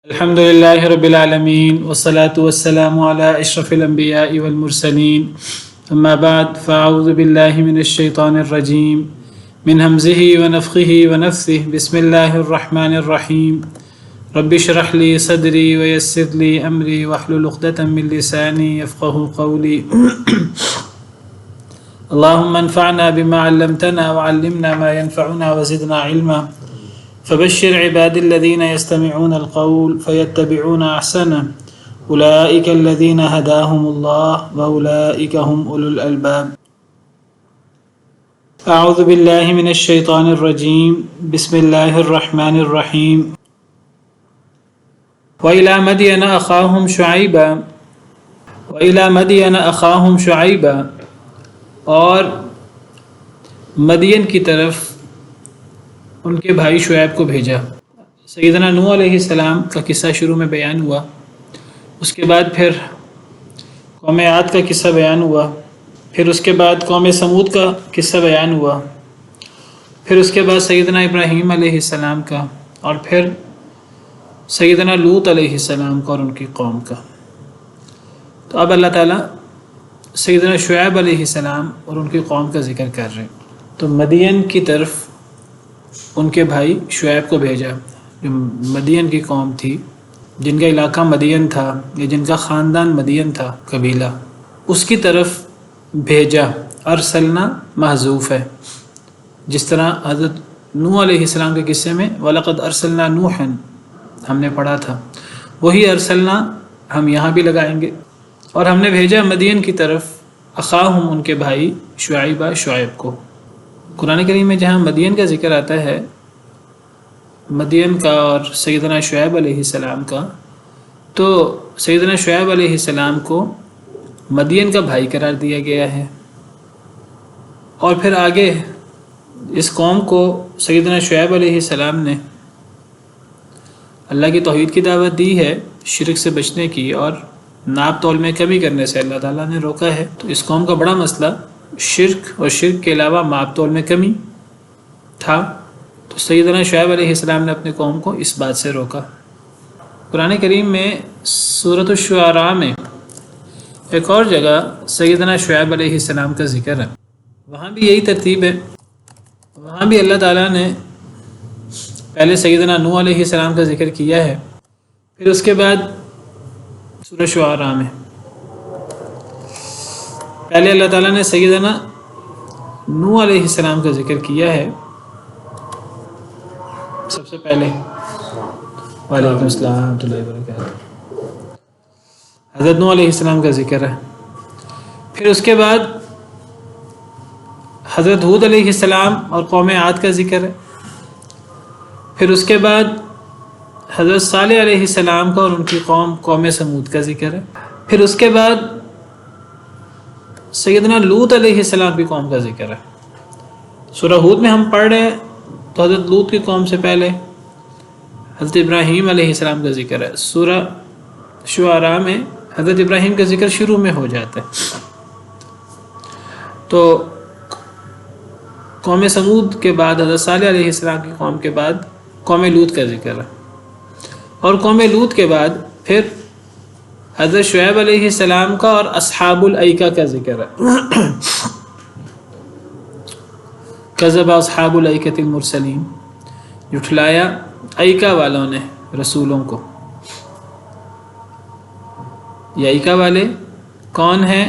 الحمد لله رب العالمين والصلاة والسلام على أشرف الأنبياء والمرسلين أما بعد فأعوذ بالله من الشيطان الرجيم من همزه ونفخه ونفثه بسم الله الرحمن الرحيم رب اشرح لي صدري ويسر لي أمري واحلل عقدة من لساني يفقه قولي اللهم انفعنا بما علمتنا وعلمنا ما ينفعنا وزدنا علما فبشر عباد الذين يستمعون القول فيتبعون أحسنه أولئك الذين هداهم الله وأولئك هم أولو الألباب أعوذ بالله من الشيطان الرجيم بسم الله الرحمن الرحيم وإلى مدين أخاهم شعيبا اور مدین کی طرف ان کے بھائی شعیب کو بھیجا۔ سیدنا نوح علیہ السلام کا قصہ شروع میں بیان ہوا، اس کے بعد پھر قوم عاد کا قصہ بیان ہوا، پھر اس کے بعد قوم سمود کا قصہ بیان ہوا، پھر اس کے بعد سیدنا ابراہیم علیہ السلام کا، اور پھر سیدنا لوط علیہ السلام کا اور ان کی قوم کا۔ تو اب اللہ تعالیٰ سیدنا شعیب علیہ السلام اور ان کی قوم کا ذکر کر رہے ہیں۔ تو مدین کی طرف ان کے بھائی شعیب کو بھیجا، جو مدین کی قوم تھی، جن کا علاقہ مدین تھا یا جن کا خاندان مدین تھا، قبیلہ، اس کی طرف بھیجا۔ ارسلنا محذوف ہے، جس طرح حضرت نوح علیہ السلام کے قصے میں وَلَقَدْ أَرْسَلْنَا نُوحًا ہم نے پڑھا تھا، وہی ارسلنا ہم یہاں بھی لگائیں گے۔ اور ہم نے بھیجا مدین کی طرف اخاہم ان کے بھائی شعیب کو۔ قرآن کریم میں جہاں مدین کا ذکر آتا ہے، مدین کا اور سیدنا شعیب علیہ السلام کا، تو سیدنا شعیب علیہ السلام کو مدین کا بھائی قرار دیا گیا ہے، اور پھر آگے اس قوم کو سیدنا شعیب علیہ السلام نے اللہ کی توحید کی دعوت دی ہے، شرک سے بچنے کی، اور ناپ تول میں کمی کرنے سے اللہ تعالیٰ نے روکا ہے۔ تو اس قوم کا بڑا مسئلہ شرک اور شرک کے علاوہ ماپ تول میں کمی تھا، تو سیدنا شعیب علیہ السلام نے اپنے قوم کو اس بات سے روکا۔ قرآن کریم میں سورۃ الشعراء میں ایک اور جگہ سیدنا شعیب علیہ السلام کا ذکر ہے، وہاں بھی یہی ترتیب ہے۔ وہاں بھی اللہ تعالیٰ نے پہلے سیدنا نوح علیہ السلام کا ذکر کیا ہے، پھر اس کے بعد سورۃ شعراء میں پہلے اللہ تعالیٰ نے سیدنا نوح علیہ السلام کا ذکر کیا ہے سب سے پہلے۔ وعلیکم السلام ورحمۃ اللہ وبرکاتہ۔ حضرت نوح علیہ السلام کا ذکر ہے، پھر اس کے بعد حضرت ہود علیہ السلام اور قوم عاد کا ذکر ہے، پھر اس کے بعد حضرت صالح علیہ السلام کا اور ان کی قوم سمود کا ذکر ہے، پھر اس کے بعد سیدنا لوط علیہ السلام کی قوم کا ذکر ہے۔ سورہ ہود میں ہم پڑھ رہے ہیں تو حضرت لوط کی قوم سے پہلے حضرت ابراہیم علیہ السلام کا ذکر ہے۔ سورہ شعراء میں حضرت ابراہیم کا ذکر شروع میں ہو جاتا ہے۔ تو قوم سمود کے بعد حضرت صالح علیہ السلام کی قوم کے بعد قوم لوط کا ذکر ہے، اور قوم لوط کے بعد پھر حضرت شعیب علیہ السلام کا اور اصحاب الایکہ کا ذکر ہے۔ کذب اصحاب الایکۃ المرسلین، جھٹلایا ایکہ والوں نے رسولوں کو۔ یہ ایکہ والے کون ہیں؟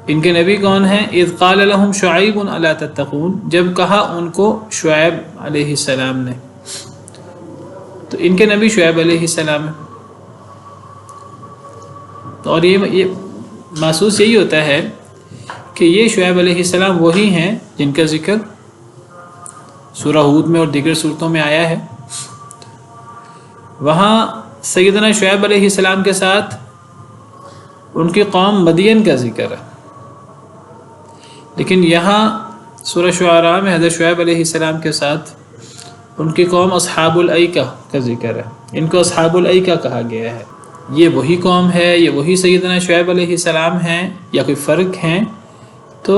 ان کے نبی کون ہیں؟ اذ قال لهم شعیب الا تتقون، جب کہا ان کو شعیب علیہ السلام نے، تو ان کے نبی شعیب علیہ السلام ہے۔ اور یہ محسوس یہی ہوتا ہے کہ یہ شعیب علیہ السلام وہی ہیں جن کا ذکر سورہ ہود میں اور دیگر صورتوں میں آیا ہے۔ وہاں سیدنا شعیب علیہ السلام کے ساتھ ان کی قوم مدین کا ذکر ہے، لیکن یہاں سورہ شعراء میں حضرت شعیب علیہ السلام کے ساتھ ان کی قوم اصحاب الایکہ کا ذکر ہے۔ ان کو اصحاب الایکہ کہا گیا ہے۔ یہ وہی قوم ہے، یہ وہی سیدنا شعیب علیہ السلام ہیں، یا کوئی فرق ہیں؟ تو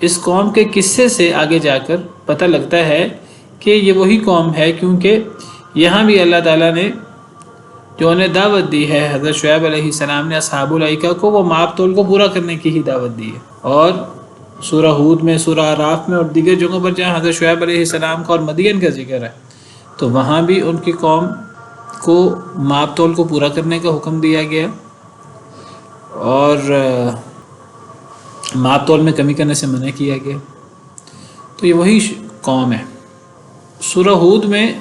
اس قوم کے قصے سے آگے جا کر پتہ لگتا ہے کہ یہ وہی قوم ہے، کیونکہ یہاں بھی اللہ تعالیٰ نے جو انہیں دعوت دی ہے حضرت شعیب علیہ السلام نے اصحاب الایکہ کو، وہ ماپ تول کو پورا کرنے کی ہی دعوت دی ہے۔ اور سورہ ہود میں، سورہ اعراف میں اور دیگر جگہوں پر جہاں حضرت شعیب علیہ السلام کا اور مدین کا ذکر ہے تو وہاں بھی ان کی قوم کو ماپ تول کو پورا کرنے کا حکم دیا گیا اور ماپ تول میں کمی کرنے سے منع کیا گیا۔ تو یہ وہی قوم ہے۔ سورہ ہود میں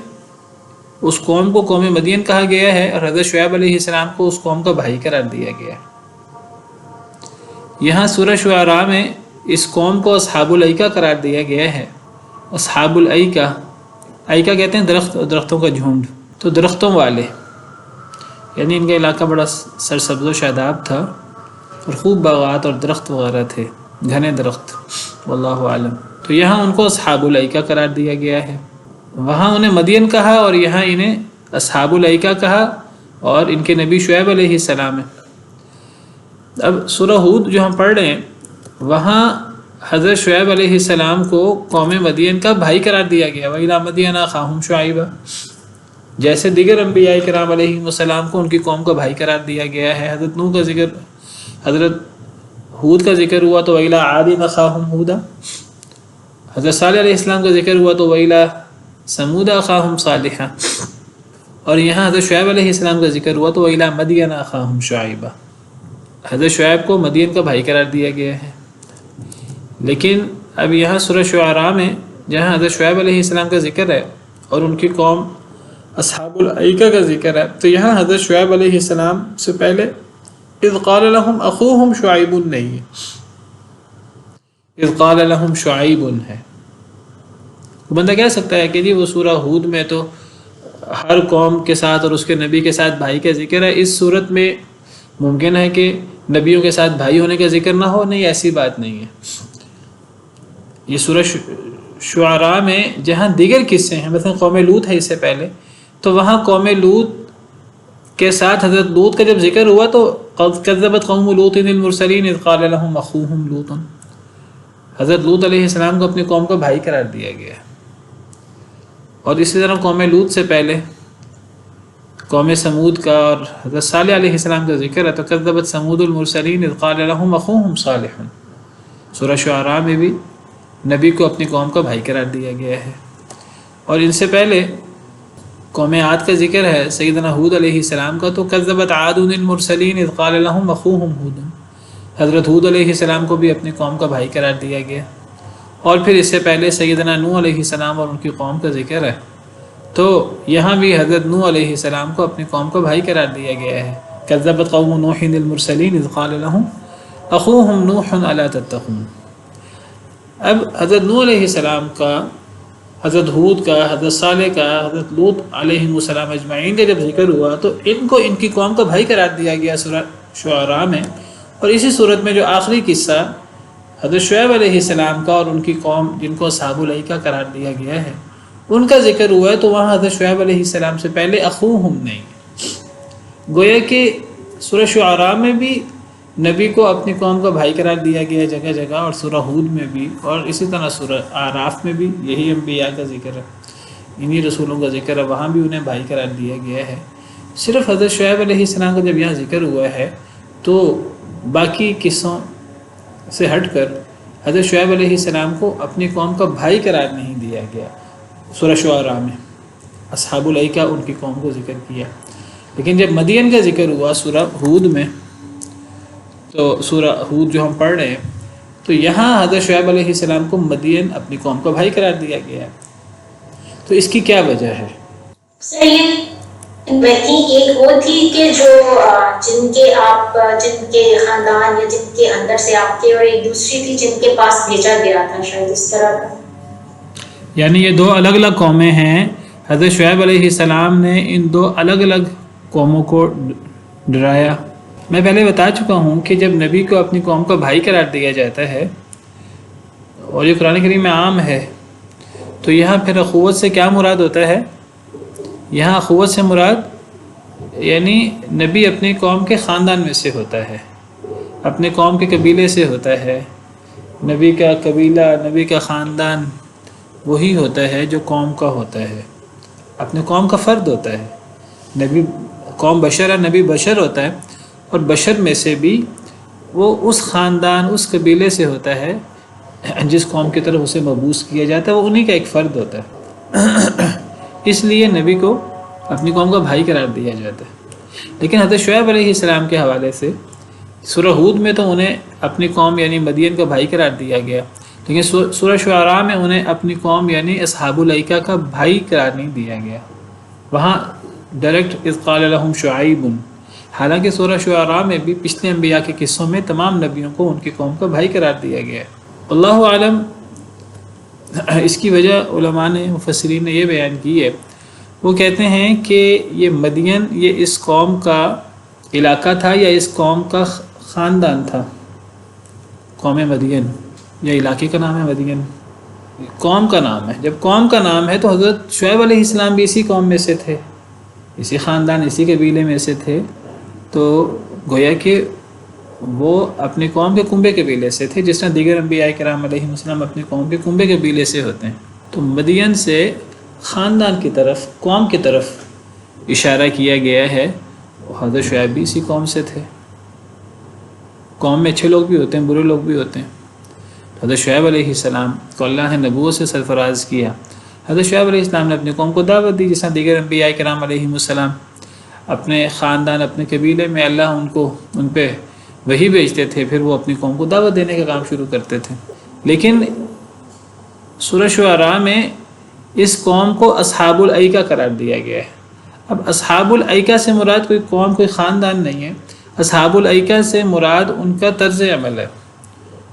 اس قوم کو قوم مدین کہا گیا ہے اور حضرت شعیب علیہ السلام کو اس قوم کا بھائی قرار دیا گیا ہے۔ یہاں سورہ شعراء میں اس قوم کو اصحاب الایکہ قرار دیا گیا ہے۔ اصحاب الایکہ، ایکہ کہتے ہیں درختوں کا جھنڈ، تو درختوں والے، یعنی ان کا علاقہ بڑا سرسبز و شاداب تھا اور خوب باغات اور درخت وغیرہ تھے، گھنے درخت، واللہ عالم۔ تو یہاں ان کو اصحاب الایکہ قرار دیا گیا ہے۔ وہاں انہیں مدین کہا اور یہاں انہیں اصحاب الایکہ کہا اور ان کے نبی شعیب علیہ السلام ہے۔ اب سورہ ہود جو ہم پڑھ رہے ہیں وہاں حضرت شعیب علیہ السلام کو قوم مدین کا بھائی قرار دیا گیا، وَإِلَىٰ مَدْيَنَ أَخَاهُمْ شُعَيْبًا، جیسے دیگر انبیاء کرام علیہ السلام کو ان کی قوم کا بھائی قرار دیا گیا ہے۔ حضرت نوح کا ذکر، حضرت ہود کا ذکر ہوا تو وَإِلَىٰ عَادٍ أَخَاهُمْ هُودًا، حضرت صالح علیہ السلام کا ذکر ہوا تو وَإِلَىٰ ثَمُودَ أَخَاهُمْ صَالِحًا، اور یہاں حضرت شعیب علیہ السلام کا ذکر ہوا تو وَإِلَىٰ مَدْيَنَ أَخَاهُمْ شُعَيْبًا، حضرت شعیب کو مدین کا بھائی قرار دیا گیا ہے۔ لیکن اب یہاں سورہ شعراء میں جہاں حضرت شعیب علیہ السلام کا ذکر ہے اور ان کی قوم اصحاب الایکہ کا ذکر ہے تو یہاں حضرت شعیب علیہ السلام سے پہلے اذ قال لهم اخوهم شعیب نہیں ہے، اذ قال لهم شعیب ہے۔ بندہ کہہ سکتا ہے کہ جی وہ سورہ ہود میں تو ہر قوم کے ساتھ اور اس کے نبی کے ساتھ بھائی کا ذکر ہے، اس صورت میں ممکن ہے کہ نبیوں کے ساتھ بھائی ہونے کا ذکر نہ ہو۔ نہیں، ایسی بات نہیں ہے۔ یہ سورہ شعراء میں جہاں دیگر قصے ہیں، مثلا قوم لوط ہے اس سے پہلے، تو وہاں قوم لوط کے ساتھ حضرت لوط کا جب ذکر ہوا تو کذبت قوم لوط المرسلین اذ قال لهم اخوهم لوط، حضرت لوط علیہ السلام کو اپنی قوم کا بھائی قرار دیا گیا۔ اور اسی طرح قوم لوط سے پہلے قوم سمود کا اور حضرت صالح علیہ السلام کا ذکر ہے تو کذبت سمود المرسلین اذ قال لهم اخوهم صالح، سورہ شعراء میں بھی نبی کو اپنی قوم کا بھائی قرار دیا گیا ہے۔ اور ان سے پہلے قوم عاد کا ذکر ہے سیدنا ہود علیہ السلام کا تو کذبت عاد المرسلین اذ قال لهم اخوهم ہود، حضرت ہود علیہ السلام کو بھی اپنی قوم کا بھائی قرار دیا گیا۔ اور پھر اس سے پہلے سیدنا نوح علیہ السلام اور ان کی قوم کا ذکر ہے تو یہاں بھی حضرت نوح علیہ السلام کو اپنی قوم کا بھائی قرار دیا گیا ہے۔ کذبت قوم نوح المرسلین اذ قال لهم اخوهم نوح الا تتقون۔ اب حضرت نوح علیہ السلام کا، حضرت ہود کا، حضرت صالح کا، حضرت لوط علیہ السلام اجمعین کا جب ذکر ہوا تو ان کو ان کی قوم کا بھائی قرار دیا گیا سورہ شعراء میں۔ اور اسی صورت میں جو آخری قصہ حضرت شعیب علیہ السلام کا اور ان کی قوم جن کو اصحاب الایکہ قرار دیا گیا ہے ان کا ذکر ہوا ہے تو وہاں حضرت شعیب علیہ السلام سے پہلے اخوہم نہیں، گویا کہ سورہ شعراء میں بھی نبی کو اپنی قوم کا بھائی قرار دیا گیا جگہ جگہ، اور سورہ ہود میں بھی، اور اسی طرح سورہ اعراف میں بھی یہی انبیاء کا ذکر ہے، انہی رسولوں کا ذکر ہے، وہاں بھی انہیں بھائی قرار دیا گیا ہے۔ صرف حضرت شعیب علیہ السلام کا جب یہاں ذکر ہوا ہے تو باقی قصوں سے ہٹ کر حضرت شعیب علیہ السلام کو اپنی قوم کا بھائی قرار نہیں دیا گیا۔ سورہ شعراء میں اصحاب الایکہ ان کی قوم کو ذکر کیا، لیکن جب مدین کا ذکر ہوا سورہ ہود میں، تو سورہ ہود جو ہم پڑھ رہے ہیں تو یہاں حضرت شعیب علیہ السلام کو مدین اپنی قوم کا بھائی قرار دیا گیا ہے۔ تو اس کی کیا وجہ ہے؟ ایک وہ تھی کہ جو جن کے خاندان یا جن کے اندر سے آپ کے، اور ایک دوسری تھی جن کے پاس بھیجا گیا تھا، شاید اس طرح کا۔ یعنی یہ دو الگ الگ قومیں ہیں، حضرت شعیب علیہ السلام نے ان دو الگ الگ قوموں کو ڈرایا۔ میں پہلے بتا چکا ہوں کہ جب نبی کو اپنی قوم کا بھائی قرار دیا جاتا ہے اور یہ قرآن کریم میں عام ہے تو یہاں پھر اخوت سے کیا مراد ہوتا ہے؟ یہاں اخوت سے مراد یعنی نبی اپنی قوم کے خاندان میں سے ہوتا ہے، اپنے قوم کے قبیلے سے ہوتا ہے۔ نبی کا قبیلہ، نبی کا خاندان وہی ہوتا ہے جو قوم کا ہوتا ہے، اپنے قوم کا فرد ہوتا ہے. نبی قوم بشر ہے، نبی بشر ہوتا ہے، اور بشر میں سے بھی وہ اس خاندان اس قبیلے سے ہوتا ہے جس قوم کی طرف اسے مبعوث کیا جاتا ہے، وہ انہی کا ایک فرد ہوتا ہے. اس لیے نبی کو اپنی قوم کا بھائی قرار دیا جاتا ہے. لیکن حضرت شعیب علیہ السلام کے حوالے سے سورہ ہود میں تو انہیں اپنی قوم یعنی مدین کا بھائی قرار دیا گیا، لیکن سورہ شعراء میں انہیں اپنی قوم یعنی اصحاب الایکہ کا بھائی قرار نہیں دیا گیا. وہاں ڈائریکٹ اذ قال لهم شعیب، حالانکہ سورہ شعراء میں بھی پچھلے انبیاء کے قصوں میں تمام نبیوں کو ان کی قوم کا بھائی قرار دیا گیا ہے. اللہ عالم. اس کی وجہ علماء نے مفسرین نے یہ بیان کی ہے، وہ کہتے ہیں کہ یہ مدین یہ اس قوم کا علاقہ تھا یا اس قوم کا خاندان تھا. قوم مدین یا علاقے کا نام ہے مدین، قوم کا نام ہے. جب قوم کا نام ہے تو حضرت شعیب علیہ السلام بھی اسی قوم میں سے تھے، اسی خاندان اسی قبیلے میں سے تھے، تو گویا کہ وہ اپنی قوم کے کنبے قبیلے سے تھے، جس طرح دیگر انبیاء کرام علیہ السلام اپنی قوم کے کنبے قبیلے سے ہوتے ہیں. تو مدین سے خاندان کی طرف قوم کی طرف اشارہ کیا گیا ہے. حضرت شعیب بھی اسی قوم سے تھے. قوم میں اچھے لوگ بھی ہوتے ہیں، برے لوگ بھی ہوتے ہیں. حضرت شعیب علیہ السلام کو اللہ نے نبوت سے سرفراز کیا. حضرت شعیب علیہ السلام نے اپنی قوم کو دعوت دی، جس طرح دیگر انبیاء کرام علیہ السلام اپنے خاندان اپنے قبیلے میں اللہ ان پہ وہی بھیجتے تھے، پھر وہ اپنی قوم کو دعوت دینے کا کام شروع کرتے تھے. لیکن سورہ شعراء میں اس قوم کو اصحاب الایکہ قرار دیا گیا ہے. اب اصحاب الایکہ سے مراد کوئی قوم کوئی خاندان نہیں ہے. اصحاب الایکہ سے مراد ان کا طرز عمل ہے،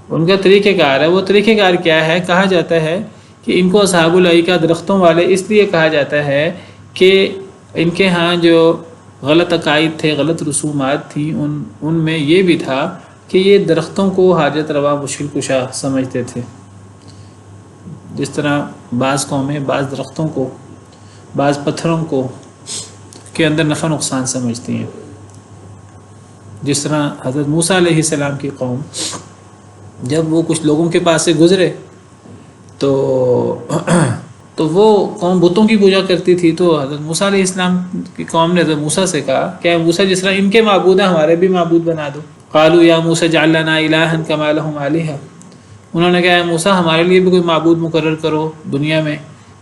ان کا طریقہ کار ہے. وہ طریقہ کار کیا ہے؟ کہا جاتا ہے کہ ان کو اصحاب الایکہ درختوں والے اس لیے کہا جاتا ہے کہ ان کے ہاں جو غلط عقائد تھے، غلط رسومات تھیں، ان میں یہ بھی تھا کہ یہ درختوں کو حاجت روا مشکل کشا سمجھتے تھے. جس طرح بعض قومیں بعض درختوں کو بعض پتھروں کو کے اندر نفع نقصان سمجھتی ہیں. جس طرح حضرت موسیٰ علیہ السلام کی قوم جب وہ کچھ لوگوں کے پاس سے گزرے تو وہ قوم بتوں کی پوجا کرتی تھی. تو حضرت موسیٰ علیہ السلام کی قوم نے حضرت موسیٰ سے کہا کہ اے موسیٰ جس طرح ان کے معبود ہیں ہمارے بھی معبود بنا دو. قالوا یا موسیٰ اجعل لنا الہا کما لہم آلہہ، انہوں نے کہا اے موسیٰ ہمارے لیے بھی کوئی معبود مقرر کرو، دنیا میں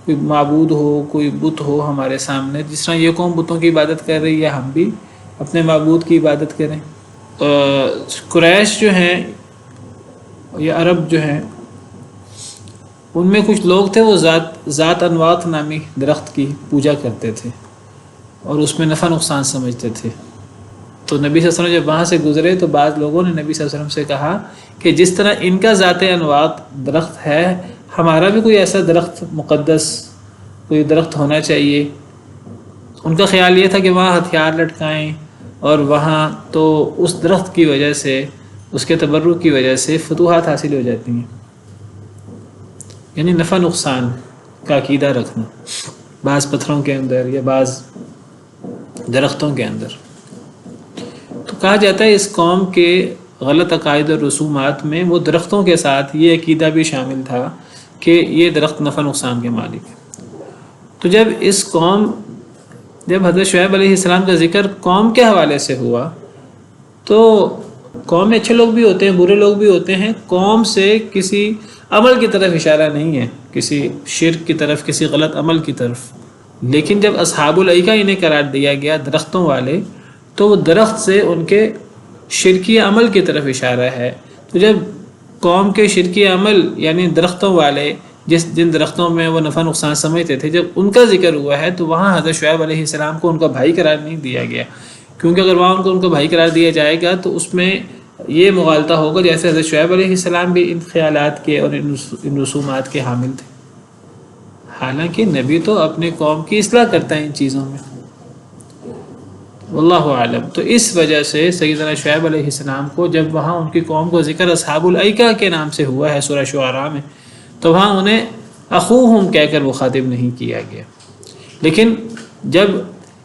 کوئی معبود ہو، کوئی بت ہو ہمارے سامنے، جس طرح یہ قوم بتوں کی عبادت کر رہی ہے ہم بھی اپنے معبود کی عبادت کریں. قریش جو ہیں یا عرب جو ہیں ان میں کچھ لوگ تھے وہ ذات انوات نامی درخت کی پوجا کرتے تھے اور اس میں نفع نقصان سمجھتے تھے. تو نبی صلی اللہ علیہ وسلم جب وہاں سے گزرے تو بعض لوگوں نے نبی صلی اللہ علیہ وسلم سے کہا کہ جس طرح ان کا ذات انوات درخت ہے ہمارا بھی کوئی ایسا درخت مقدس کوئی درخت ہونا چاہیے. ان کا خیال یہ تھا کہ وہاں ہتھیار لٹکائیں اور وہاں تو اس درخت کی وجہ سے اس کے تبرک کی وجہ سے فتوحات حاصل ہو جاتی ہیں. یعنی نفع نقصان کا عقیدہ رکھنا بعض پتھروں کے اندر یا بعض درختوں کے اندر. تو کہا جاتا ہے اس قوم کے غلط عقائد اور رسومات میں وہ درختوں کے ساتھ یہ عقیدہ بھی شامل تھا کہ یہ درخت نفع نقصان کے مالک ہے. تو جب حضرت شعیب علیہ السلام کا ذکر قوم کے حوالے سے ہوا تو قوم میں اچھے لوگ بھی ہوتے ہیں برے لوگ بھی ہوتے ہیں. قوم سے کسی عمل کی طرف اشارہ نہیں ہے، کسی شرک کی طرف کسی غلط عمل کی طرف. لیکن جب اصحاب الایکہ انہیں قرار دیا گیا درختوں والے تو وہ درخت سے ان کے شرکی عمل کی طرف اشارہ ہے. تو جب قوم کے شرکی عمل یعنی درختوں والے جن درختوں میں وہ نفع نقصان سمجھتے تھے جب ان کا ذکر ہوا ہے تو وہاں حضرت شعیب علیہ السلام کو ان کا بھائی قرار نہیں دیا گیا، کیونکہ اگر وہاں ان کا بھائی قرار دیا جائے گا تو اس میں یہ مغالطہ ہوگا جیسے حضرت شعیب علیہ السلام بھی ان خیالات کے اور ان رسومات کے حامل تھے. حالانکہ نبی تو اپنے قوم کی اصلاح کرتا ہے ان چیزوں میں. واللہ عالم. تو اس وجہ سے سیدنا شعیب علیہ السلام کو جب وہاں ان کی قوم کو ذکر اصحاب الایکہ کے نام سے ہوا ہے سورہ شعراء میں تو وہاں انہیں اخوہم کہہ کر مخاطب نہیں کیا گیا. لیکن جب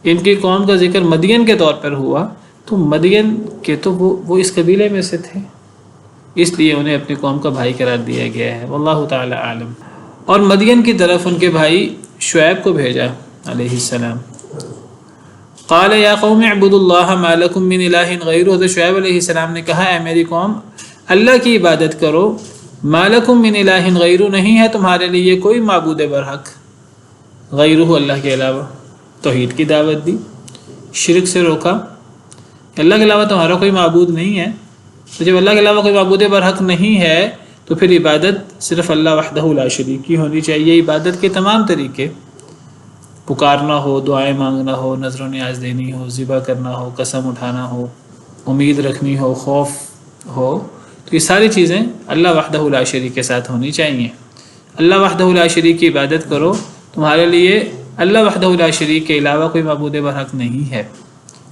ان کی قوم کا ذکر مدین کے طور پر ہوا تو مدین کے تو وہ اس قبیلے میں سے تھے، اس لیے انہیں اپنی قوم کا بھائی قرار دیا گیا ہے. واللہ تعالی عالم. اور مدین کی طرف ان کے بھائی شعیب کو بھیجا علیہ السلام. قال یا قوم اعبدوا اللہ ما لکم من الہ غیرہ. حضرت شعیب علیہ السلام نے کہا اے میری قوم اللہ کی عبادت کرو. ما لکم من الہ غیرہ, نہیں ہے تمہارے لیے کوئی معبود برحق غیرہ اللہ کے علاوہ. توحید کی دعوت دی, شرک سے روکا. اللہ کے علاوہ تمہارا کوئی معبود نہیں ہے. تو جب اللہ کے علاوہ کوئی معبود برحق نہیں ہے تو پھر عبادت صرف اللہ وحدہ لا شریک کی ہونی چاہیے. عبادت کے تمام طریقے, پکارنا ہو, دعائیں مانگنا ہو, نذر و نیاز دینی ہو, ذبح کرنا ہو, قسم اٹھانا ہو, امید رکھنی ہو, خوف ہو, تو یہ ساری چیزیں اللہ وحدہ لا شریک کے ساتھ ہونی چاہیے. اللہ وحدہ لا شریک کی عبادت کرو. تمہارے لیے اللہ وحدہ لا شریک کے علاوہ کوئی معبود برحق نہیں ہے.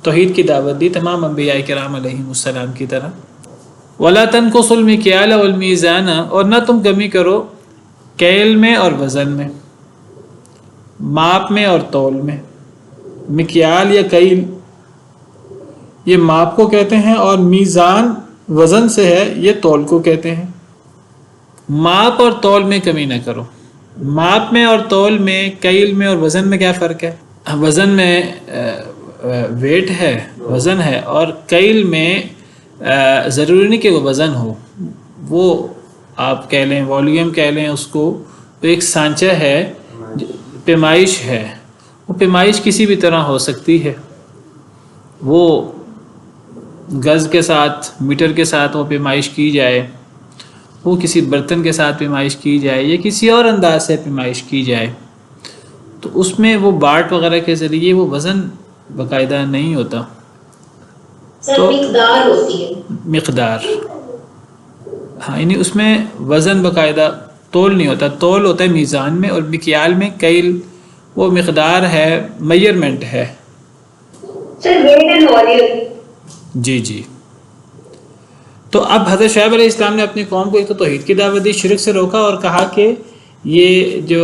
توحید کی دعوت دی تمام انبیاء کرام علیہم السلام کی طرح. وَلَا تَنْقُصُوا الْمِكْيَالَ وَالْمِيزَانَ, اور نہ تم کمی کرو کیل میں اور وزن میں, ماپ میں اور تول میں. مکیال یا کیل یہ ماپ کو کہتے ہیں, اور میزان وزن سے ہے, یہ تول کو کہتے ہیں. ماپ اور تول میں کمی نہ کرو. ماپ میں اور تول میں, کیل میں اور وزن میں کیا فرق ہے؟ وزن میں ویٹ ہے, وزن ہے, اور کیل میں ضروری نہیں کہ وہ وزن ہو, وہ آپ کہہ لیں والیوم کہہ لیں اس کو, وہ ایک سانچہ ہے, پیمائش ہے. وہ پیمائش کسی بھی طرح ہو سکتی ہے. وہ گز کے ساتھ, میٹر کے ساتھ وہ پیمائش کی جائے, وہ کسی برتن کے ساتھ پیمائش کی جائے, یا کسی اور انداز سے پیمائش کی جائے, تو اس میں وہ باٹ وغیرہ کے ذریعے وہ وزن باقاعدہ نہیں ہوتا. سر مقدار ہوتی ہے, مقدار, ہاں, یعنی اس میں وزن باقاعدہ تول نہیں ہوتا. تول ہوتا ہے میزان میں, اور مکیال میں, کیل وہ مقدار ہے, میئرمنٹ ہے. سر ویٹ اینڈ والیوم. جی جی. تو اب حضرت شعیب علیہ السلام نے اپنی قوم کو ایک تو توحید کی دعوت دی, شرک سے روکا, اور کہا کہ یہ جو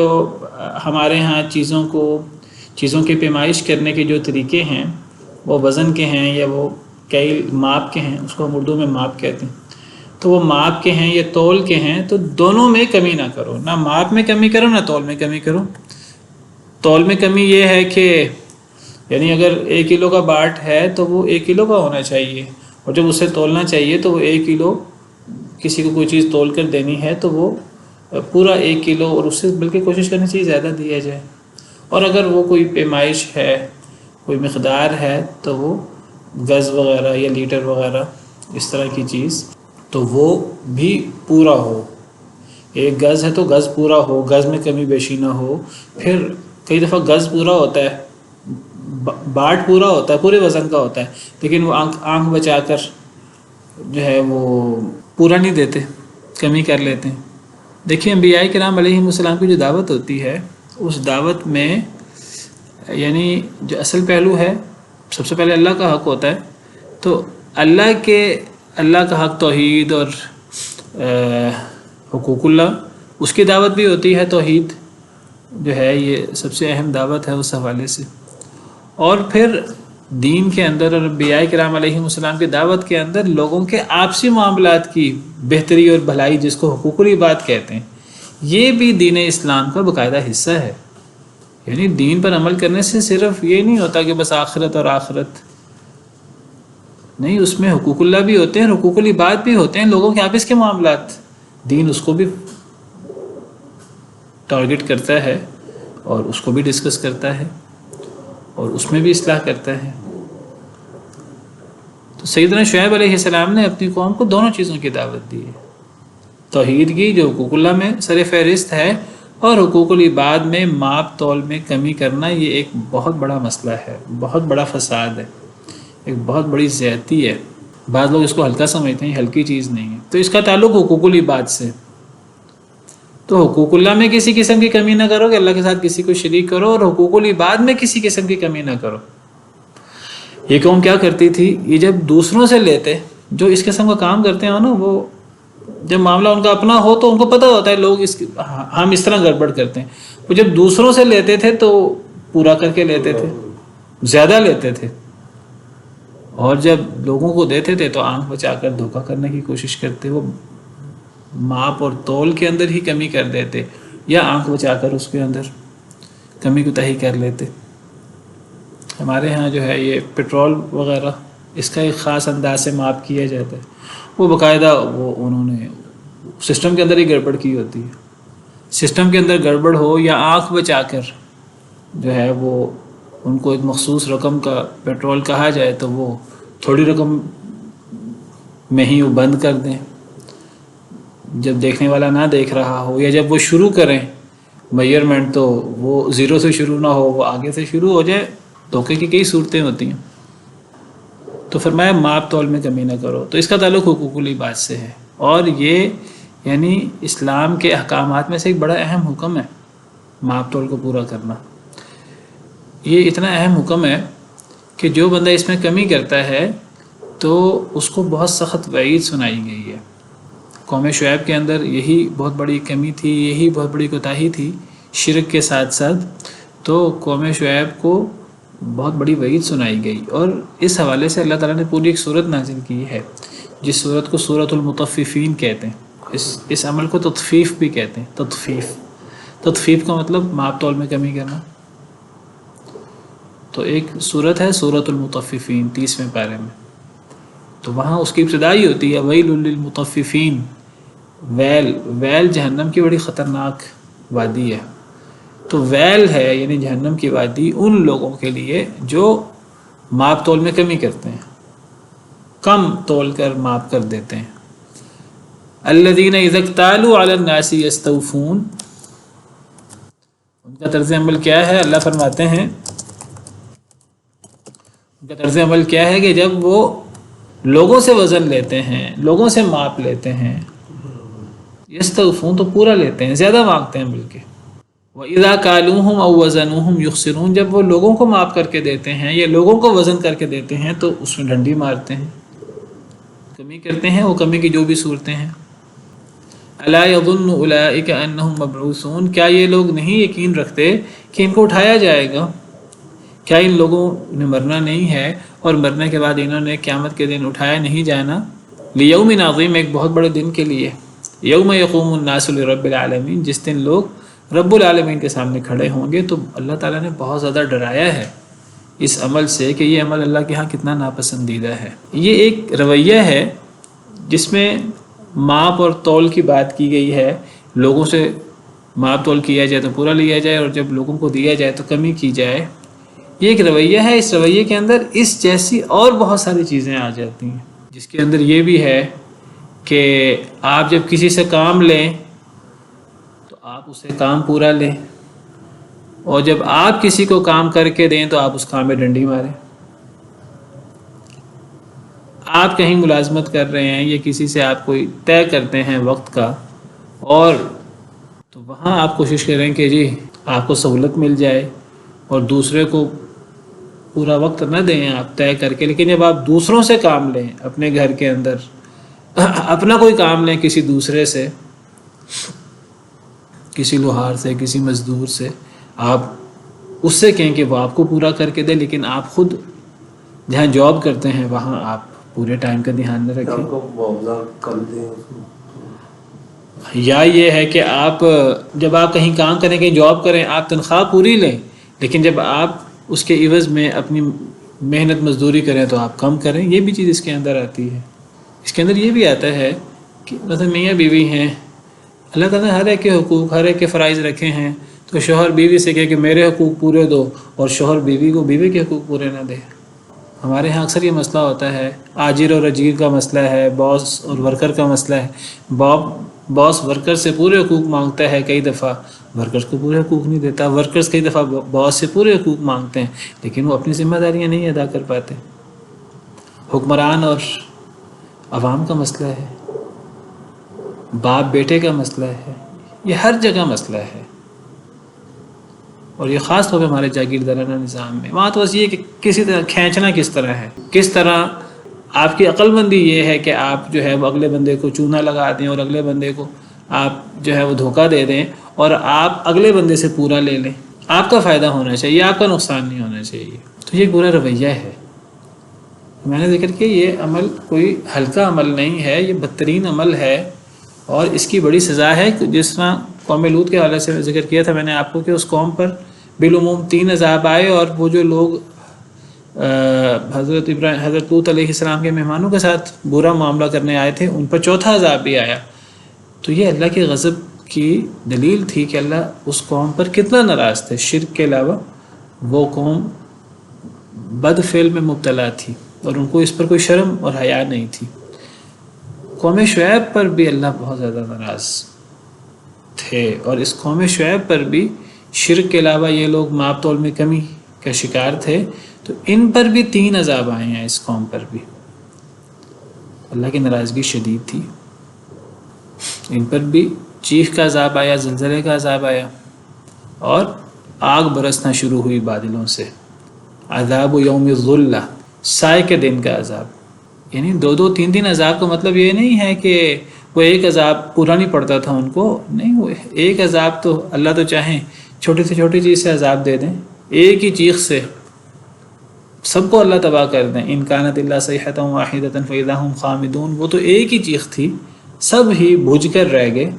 ہمارے ہاں چیزوں کی پیمائش کرنے کے جو طریقے ہیں وہ وزن کے ہیں, یا وہ کئی ماپ کے ہیں, اس کو ہم اردو میں ماپ کہتے ہیں, تو وہ ماپ کے ہیں یا تول کے ہیں, تو دونوں میں کمی نہ کرو. نہ ماپ میں کمی کرو, نہ تول میں کمی کرو. تول میں کمی یہ ہے کہ یعنی اگر 1 کلو کا باٹ ہے تو وہ 1 کلو کا ہونا چاہیے, اور جب اسے تولنا چاہیے تو وہ 1 کلو, کسی کو کوئی چیز تول کر دینی ہے تو وہ پورا 1 کلو, اور اس سے بلکہ کوشش کرنی چاہیے زیادہ دیا جائے. اور اگر وہ کوئی پیمائش ہے, کوئی مقدار ہے, تو وہ گز وغیرہ یا لیٹر وغیرہ اس طرح کی چیز, تو وہ بھی پورا ہو. 1 گز ہے تو گز پورا ہو, گز میں کمی بیشی نہ ہو. پھر کئی دفعہ گز پورا ہوتا ہے, باٹ پورا ہوتا ہے, پورے وزن کا ہوتا ہے, لیکن وہ آنکھ بچا کر جو ہے وہ پورا نہیں دیتے, کمی کر لیتے ہیں. دیکھیے انبیاء کرام علیہم السلام کی جو دعوت ہوتی ہے, اس دعوت میں یعنی جو اصل پہلو ہے, سب سے پہلے اللہ کا حق ہوتا ہے. تو اللہ کا حق توحید اور حقوق اللہ, اس کی دعوت بھی ہوتی ہے. توحید جو ہے یہ سب سے اہم دعوت ہے اس حوالے سے. اور پھر دین کے اندر اور انبیاء کرام علیہم السلام کی دعوت کے اندر لوگوں کے آپسی معاملات کی بہتری اور بھلائی, جس کو حقوق العباد کہتے ہیں, یہ بھی دین اسلام کا باقاعدہ حصہ ہے. یعنی دین پر عمل کرنے سے صرف یہ نہیں ہوتا کہ بس آخرت اور آخرت نہیں, اس میں حقوق اللہ بھی ہوتے ہیں, حقوق العباد بھی ہوتے ہیں, لوگوں کے آپس کے معاملات. دین اس کو بھی ٹارگٹ کرتا ہے اور اس کو بھی ڈسکس کرتا ہے اور اس میں بھی اصلاح کرتا ہے. تو سیدنا شعیب علیہ السلام نے اپنی قوم کو دونوں چیزوں کی دعوت دی ہے, توحید کی جو حقوق اللہ میں سر فہرست ہے, اور حقوق العباد میں ماپ تول میں کمی کرنا. یہ ایک بہت بڑا مسئلہ ہے, بہت بڑا فساد ہے, ایک بہت بڑی زیادتی ہے. بعض لوگ اس کو ہلکا سمجھتے ہیں, ہلکی چیز نہیں ہے. تو اس کا تعلق حقوق العباد سے. تو حقوق اللہ میں کسی قسم کی کمی نہ کرو کہ اللہ کے ساتھ کسی کو شریک کرو, اور حقوق العباد میں کسی قسم کی کمی نہ کرو. یہ قوم کیا کرتی تھی, یہ جب دوسروں سے لیتے, جو اس قسم کا کام کرتے ہیں نا, وہ جب معاملہ ان کا اپنا ہو تو ان کو پتہ ہوتا ہے لوگ ہم اس طرح گڑبڑ کرتے ہیں. وہ جب دوسروں سے لیتے تھے تو پورا کر کے لیتے تھے, زیادہ لیتے تھے, اور جب لوگوں کو دیتے تھے تو آنکھ بچا کر دھوکہ کرنے کی کوشش کرتے. وہ ماپ اور تول کے اندر ہی کمی کر دیتے, یا آنکھ بچا کر اس کے اندر کمی کوتاہی کر لیتے. ہمارے ہاں جو ہے یہ پٹرول وغیرہ اس کا ایک خاص انداز سے ماپ کیا جاتا ہے. وہ باقاعدہ وہ انہوں نے سسٹم کے اندر ہی گڑبڑ کی ہوتی ہے. سسٹم کے اندر گڑبڑ ہو یا آنکھ بچا کر جو ہے وہ ان کو ایک مخصوص رقم کا پیٹرول کہا جائے تو وہ تھوڑی رقم میں ہی وہ بند کر دیں. جب دیکھنے والا نہ دیکھ رہا ہو یا جب وہ شروع کریں میئرمنٹ تو وہ 0 سے شروع نہ ہو, وہ آگے سے شروع ہو جائے. دھوکے کی کئی صورتیں ہوتی ہیں. تو فرمایا ماپ تول میں کمی نہ کرو. تو اس کا تعلق حقوق العباد سے ہے, اور یہ یعنی اسلام کے احکامات میں سے ایک بڑا اہم حکم ہے ماپ تول کو پورا کرنا. یہ اتنا اہم حکم ہے کہ جو بندہ اس میں کمی کرتا ہے تو اس کو بہت سخت وعید سنائی گئی ہے. قوم شعیب کے اندر یہی بہت بڑی کمی تھی, یہی بہت بڑی کوتاہی تھی شرک کے ساتھ ساتھ. تو قوم شعیب کو بہت بڑی وعید سنائی گئی, اور اس حوالے سے اللہ تعالیٰ نے پوری ایک صورت نازل کی ہے جس صورت کو سورۃ المطففین کہتے ہیں. اس عمل کو تطفیف بھی کہتے ہیں. تطفیف کا مطلب ماپ تول میں کمی کرنا. تو ایک صورت ہے سورۃ المطففین 30ویں پارے میں, تو وہاں اس کی ابتدائی ہوتی ہے ویل للمطففین. ویل جہنم کی بڑی خطرناک وادی ہے. تو ویل ہے یعنی جہنم کی وادی ان لوگوں کے لیے جو ماپ تول میں کمی کرتے ہیں, کم تول کر ماپ کر دیتے ہیں. الذین اذا اکتالوا علی الناس یستوفون. ان کا طرز عمل کیا ہے؟ اللہ فرماتے ہیں ان کا طرز عمل کیا ہے کہ جب وہ لوگوں سے وزن لیتے ہیں, لوگوں سے ماپ لیتے ہیں, یستوفون تو پورا لیتے ہیں, زیادہ مانگتے ہیں بلکہ. وَإِذَا كَالُوهُمْ أَوْ وَزَنُوهُمْ يُخْسِرُونَ. جب وہ لوگوں کو ماپ کر کے دیتے ہیں یا لوگوں کو وزن کر کے دیتے ہیں تو اس میں ڈنڈی مارتے ہیں, کمی کرتے ہیں. وہ کمی کی جو بھی صورتیں ہیں. أَلَا يَظُنُّ أُولَٰئِكَ أَنَّهُمْ مَبْعُوثُونَ. کیا یہ لوگ نہیں یقین رکھتے کہ ان کو اٹھایا جائے گا؟ کیا ان لوگوں نے مرنا نہیں ہے اور مرنے کے بعد انہوں نے قیامت کے دن اٹھایا نہیں جانا؟ لِيَوْمٍ عَظِيمٍ. ایک بہت بڑے دن کے لیے. يَوْمَ يَقُومُ النَّاسُ لِرَبِّ الْعَالَمِينَ. جس دن لوگ رب العالمین کے سامنے کھڑے ہوں گے. تو اللہ تعالیٰ نے بہت زیادہ ڈرایا ہے اس عمل سے کہ یہ عمل اللہ کے ہاں کتنا ناپسندیدہ ہے. یہ ایک رویہ ہے جس میں ماپ اور تول کی بات کی گئی ہے. لوگوں سے ماپ تول کیا جائے تو پورا لیا جائے, اور جب لوگوں کو دیا جائے تو کمی کی جائے. یہ ایک رویہ ہے. اس رویے کے اندر اس جیسی اور بہت ساری چیزیں آ جاتی ہیں, جس کے اندر یہ بھی ہے کہ آپ جب کسی سے کام لیں تو آپ اسے کام پورا لیں, اور جب آپ کسی کو کام کر کے دیں تو آپ اس کام میں ڈنڈی ماریں. آپ کہیں ملازمت کر رہے ہیں یا کسی سے آپ کوئی طے کرتے ہیں وقت کا, اور تو وہاں آپ کوشش کریں کہ جی آپ کو سہولت مل جائے اور دوسرے کو پورا وقت نہ دیں آپ طے کر کے. لیکن جب آپ دوسروں سے کام لیں اپنے گھر کے اندر, اپنا کوئی کام لیں کسی دوسرے سے, کسی لوہار سے, کسی مزدور سے, آپ اس سے کہیں کہ وہ آپ کو پورا کر کے دے, لیکن آپ خود جہاں جاب کرتے ہیں وہاں آپ پورے ٹائم کا دھیان نہ رکھیں. یا یہ ہے کہ آپ جب آپ کہیں کام کریں, کہیں جاب کریں, آپ تنخواہ پوری لیں, لیکن جب آپ اس کے عوض میں اپنی محنت مزدوری کریں تو آپ کم کریں. یہ بھی چیز اس کے اندر آتی ہے. اس کے اندر یہ بھی آتا ہے کہ مثلا میاں بیوی ہیں, اللہ تعالیٰ نے ہر ایک کے حقوق, ہر ایک کے فرائض رکھے ہیں. تو شوہر بیوی سے کہے کہ میرے حقوق پورے دو, اور شوہر بیوی کو بیوی کے حقوق پورے نہ دے. ہمارے ہاں اکثر یہ مسئلہ ہوتا ہے, آجر اور اجیر کا مسئلہ ہے, باس اور ورکر کا مسئلہ ہے. باس ورکر سے پورے حقوق مانگتا ہے, کئی دفعہ ورکرز کو پورے حقوق نہیں دیتا. ورکرز کئی دفعہ باس سے پورے حقوق مانگتے ہیں, لیکن وہ اپنی ذمہ داریاں نہیں ادا کر پاتے. حکمران اور عوام کا مسئلہ ہے, باپ بیٹے کا مسئلہ ہے, یہ ہر جگہ مسئلہ ہے. اور یہ خاص طور پہ ہمارے جاگیردارانہ نظام میں. وہاں تو بس یہ کہ کسی طرح کھینچنا کس طرح ہے, کس طرح آپ کی عقل مندی یہ ہے کہ آپ جو ہے وہ اگلے بندے کو چونا لگا دیں, اور اگلے بندے کو آپ جو ہے وہ دھوکہ دے دیں, اور آپ اگلے بندے سے پورا لے لیں. آپ کا فائدہ ہونا چاہیے, آپ کا نقصان نہیں ہونا چاہیے. تو یہ ایک برا رویہ ہے. میں نے ذکر کیا یہ عمل کوئی ہلکا عمل نہیں ہے, یہ بدترین عمل ہے, اور اس کی بڑی سزا ہے. جس طرح قوم لوط کے حوالے سے ذکر کیا تھا میں نے آپ کو کہ اس قوم پر بالعموم 3 عذاب آئے، اور وہ جو لوگ حضرت لوط علیہ السلام کے مہمانوں کے ساتھ برا معاملہ کرنے آئے تھے، ان پر 4تھا عذاب بھی آیا۔ تو یہ اللہ کے غضب کی دلیل تھی کہ اللہ اس قوم پر کتنا ناراض تھے۔ شرک کے علاوہ وہ قوم بد فعل میں مبتلا تھی اور ان کو اس پر کوئی شرم اور حیا نہیں تھی۔ قوم شعیب پر بھی اللہ بہت زیادہ ناراض تھے، اور اس قوم شعیب پر بھی شرک کے علاوہ یہ لوگ ماپ تول میں کمی کا شکار تھے، تو ان پر بھی 3 عذاب آئے ہیں۔ اس قوم پر بھی اللہ کی ناراضگی شدید تھی، ان پر بھی چیخ کا عذاب آیا، زلزلے کا عذاب آیا، اور آگ برسنا شروع ہوئی بادلوں سے۔ عذاب یوم الظلہ، سائے کے دن کا عذاب، یعنی 2-3 عذاب کا مطلب یہ نہیں ہے کہ وہ ایک عذاب پورا نہیں پڑتا تھا ان کو، نہیں، وہ ایک عذاب تو اللہ تو چاہیں چھوٹی سے چھوٹی چیز سے عذاب دے دیں، ایک ہی چیخ سے سب کو اللہ تباہ کر دیں۔ ان کانت الا صیحۃ واحدۃ فاذا هم خامدون، وہ تو ایک ہی چیخ تھی، سب ہی بجھ کر رہ گئے۔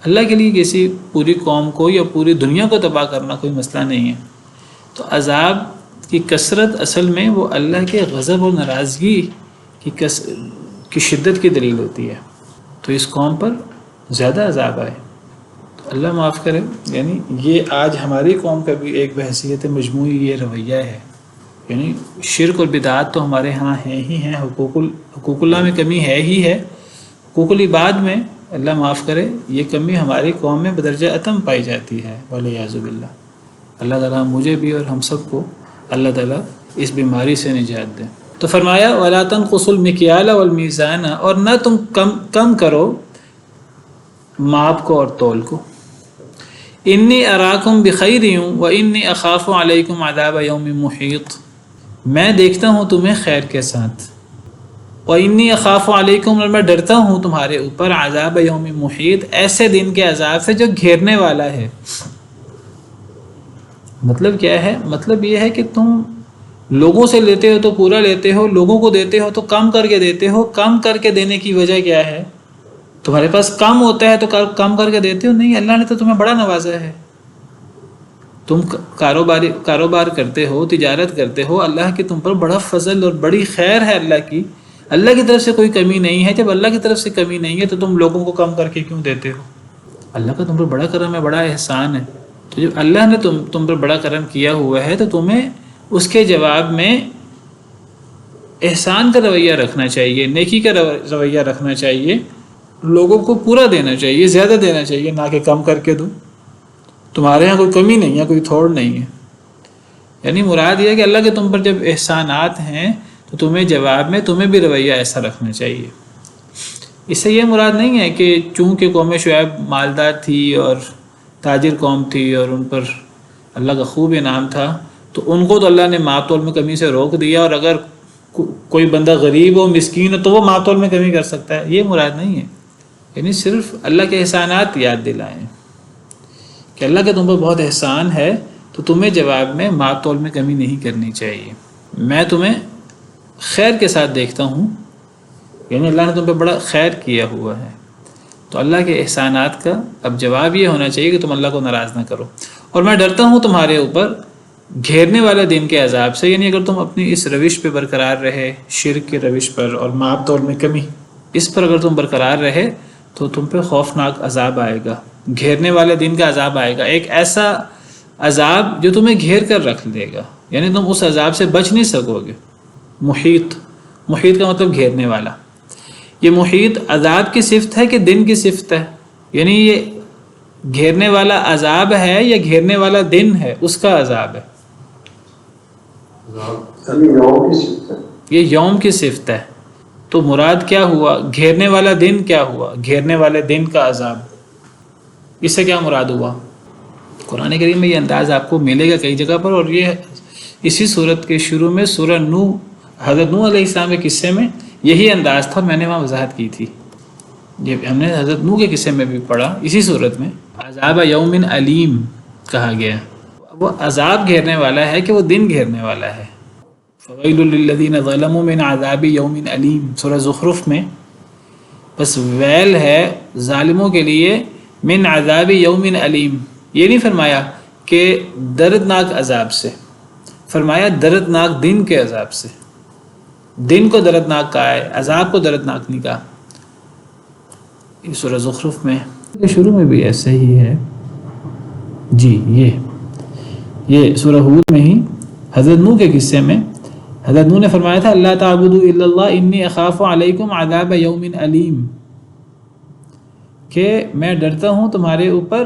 اللہ کے لیے کسی پوری قوم کو یا پوری دنیا کو تباہ کرنا کوئی مسئلہ نہیں ہے۔ تو عذاب کی کثرت اصل میں وہ اللہ کے غضب اور ناراضگی کی شدت کی دلیل ہوتی ہے۔ تو اس قوم پر زیادہ عذاب آئے، تو اللہ معاف کرے۔ یعنی یہ آج ہماری قوم کا بھی ایک بحیثیت مجموعی یہ رویہ ہے، یعنی شرک اور بدعات تو ہمارے ہاں ہیں ہی ہیں، حقوق اللہ میں کمی ہے ہی ہے، حقوق العباد میں اللہ معاف کرے یہ کمی ہماری قوم میں بدرجہ اتم پائی جاتی ہے، والعیاذ باللہ۔ اللہ تعالیٰ مجھے بھی اور ہم سب کو اللہ تعالیٰ اس بیماری سے نجات دیں۔ تو فرمایا وَلَا تَنْقُصُوا الْمِكْيَالَ وَالْمِيزَانَ، اور نہ تم کم کرو ماپ کو اور تول کو۔ انی اراکم بخیر وانی اخاف علیکم عذاب یوم محیط، میں دیکھتا ہوں تمہیں خیر کے ساتھ، وانی اخاف علیکم، اور میں ڈرتا ہوں تمہارے اوپر عذاب یوم محیط، ایسے دن کے عذاب سے جو گھیرنے والا ہے۔ مطلب کیا ہے؟ مطلب یہ ہے کہ تم لوگوں سے لیتے ہو تو پورا لیتے ہو، لوگوں کو دیتے ہو تو کم کر کے دیتے ہو۔ کم کر کے دینے کی وجہ کیا ہے؟ تمہارے پاس کم ہوتا ہے تو کم کر کے دیتے ہو؟ نہیں، اللہ نے تو تمہیں بڑا نوازا ہے۔ تم کاروبار کرتے ہو، تجارت کرتے ہو، اللہ کی تم پر بڑا فضل اور بڑی خیر ہے اللہ کی طرف سے کوئی کمی نہیں ہے۔ جب اللہ کی طرف سے کمی نہیں ہے تو تم لوگوں کو کم کر کے کیوں دیتے ہو؟ اللہ کا تم پر بڑا کرم ہے، بڑا احسان ہے۔ تو جب اللہ نے تم پر بڑا کرم کیا ہوا ہے تو تمہیں اس کے جواب میں احسان کا رویہ رکھنا چاہیے، نیکی کا رویہ رکھنا چاہیے، لوگوں کو پورا دینا چاہیے، زیادہ دینا چاہیے، نہ کہ کم کر کے دو۔ تمہارے ہاں کوئی کمی نہیں ہے، کوئی تھوڑ نہیں ہے۔ یعنی مراد یہ ہے کہ اللہ کے تم پر جب احسانات ہیں تو تمہیں جواب میں تمہیں بھی رویہ ایسا رکھنا چاہیے۔ اس سے یہ مراد نہیں ہے کہ چونکہ قوم شعیب مالدار تھی اور تاجر قوم تھی اور ان پر اللہ کا خوب انعام تھا تو ان کو تو اللہ نے ماپ تول میں کمی سے روک دیا، اور اگر کوئی بندہ غریب ہو، مسکین ہو، تو وہ ماپ تول میں کمی کر سکتا ہے، یہ مراد نہیں ہے۔ یعنی صرف اللہ کے احسانات یاد دلائیں کہ اللہ کا تم پر بہت احسان ہے، تو تمہیں جواب میں ماپ تول میں کمی نہیں کرنی چاہیے۔ میں تمہیں خیر کے ساتھ دیکھتا ہوں، یعنی اللہ نے تم پہ بڑا خیر کیا ہوا ہے، تو اللہ کے احسانات کا اب جواب یہ ہونا چاہیے کہ تم اللہ کو ناراض نہ کرو۔ اور میں ڈرتا ہوں تمہارے اوپر گھیرنے والے دن کے عذاب سے، یعنی اگر تم اپنی اس روش پہ برقرار رہے، شرک کے روش پر اور ماپ تول میں کمی، اس پر اگر تم برقرار رہے تو تم پہ خوفناک عذاب آئے گا، گھیرنے والے دن کا عذاب آئے گا، ایک ایسا عذاب جو تمہیں گھیر کر رکھ دے گا، یعنی تم اس عذاب سے بچ نہیں سکو گے۔ محیط کا مطلب گھیرنے والا۔ یہ محیط عذاب کی صفت ہے کہ دن کی صفت ہے؟ یعنی یہ گھیرنے والا عذاب ہے یا گھیرنے والا دن ہے، اس کا عذاب ہے؟ یہ یوم کی صفت ہے۔ تو مراد کیا ہوا؟ گھیرنے والا دن کیا ہوا؟ گھیرنے والے دن کا عذاب، اس سے کیا مراد ہوا؟ قرآن کریم میں یہ انداز آپ کو ملے گا کئی جگہ پر، اور یہ اسی صورت کے شروع میں سورہ نوح، حضرت نوح علیہ السلام کے قصے میں یہی انداز تھا، میں نے وہاں وضاحت کی تھی۔ یہ ہم نے حضرت نوح کے قصے میں بھی پڑھا، اسی صورت میں عذاب یوم علیم کہا گیا۔ وہ عذاب گھیرنے والا ہے کہ وہ دن گھیرنے والا ہے۔ فویل للذین ظلموا من عذاب یوم علیم، سورہ زخرف میں، بس ویل ہے ظالموں کے لیے من عذاب یوم علیم۔ یہ نہیں فرمایا کہ دردناک عذاب سے، فرمایا دردناک دن کے عذاب سے۔ دن کو دردناک کہا ہے، عذاب کو دردناک نہیں کہا۔ یہ سورہ زخرف میں شروع میں بھی ایسے ہی ہے جی۔ یہ سورہ ہود میں ہی حضرت نوح کے قصے میں حضرت نوح نے فرمایا تھا اللہ تعبدوا الا اللہ انی اخاف علیکم عذاب یوم علیم، کہ میں ڈرتا ہوں تمہارے اوپر،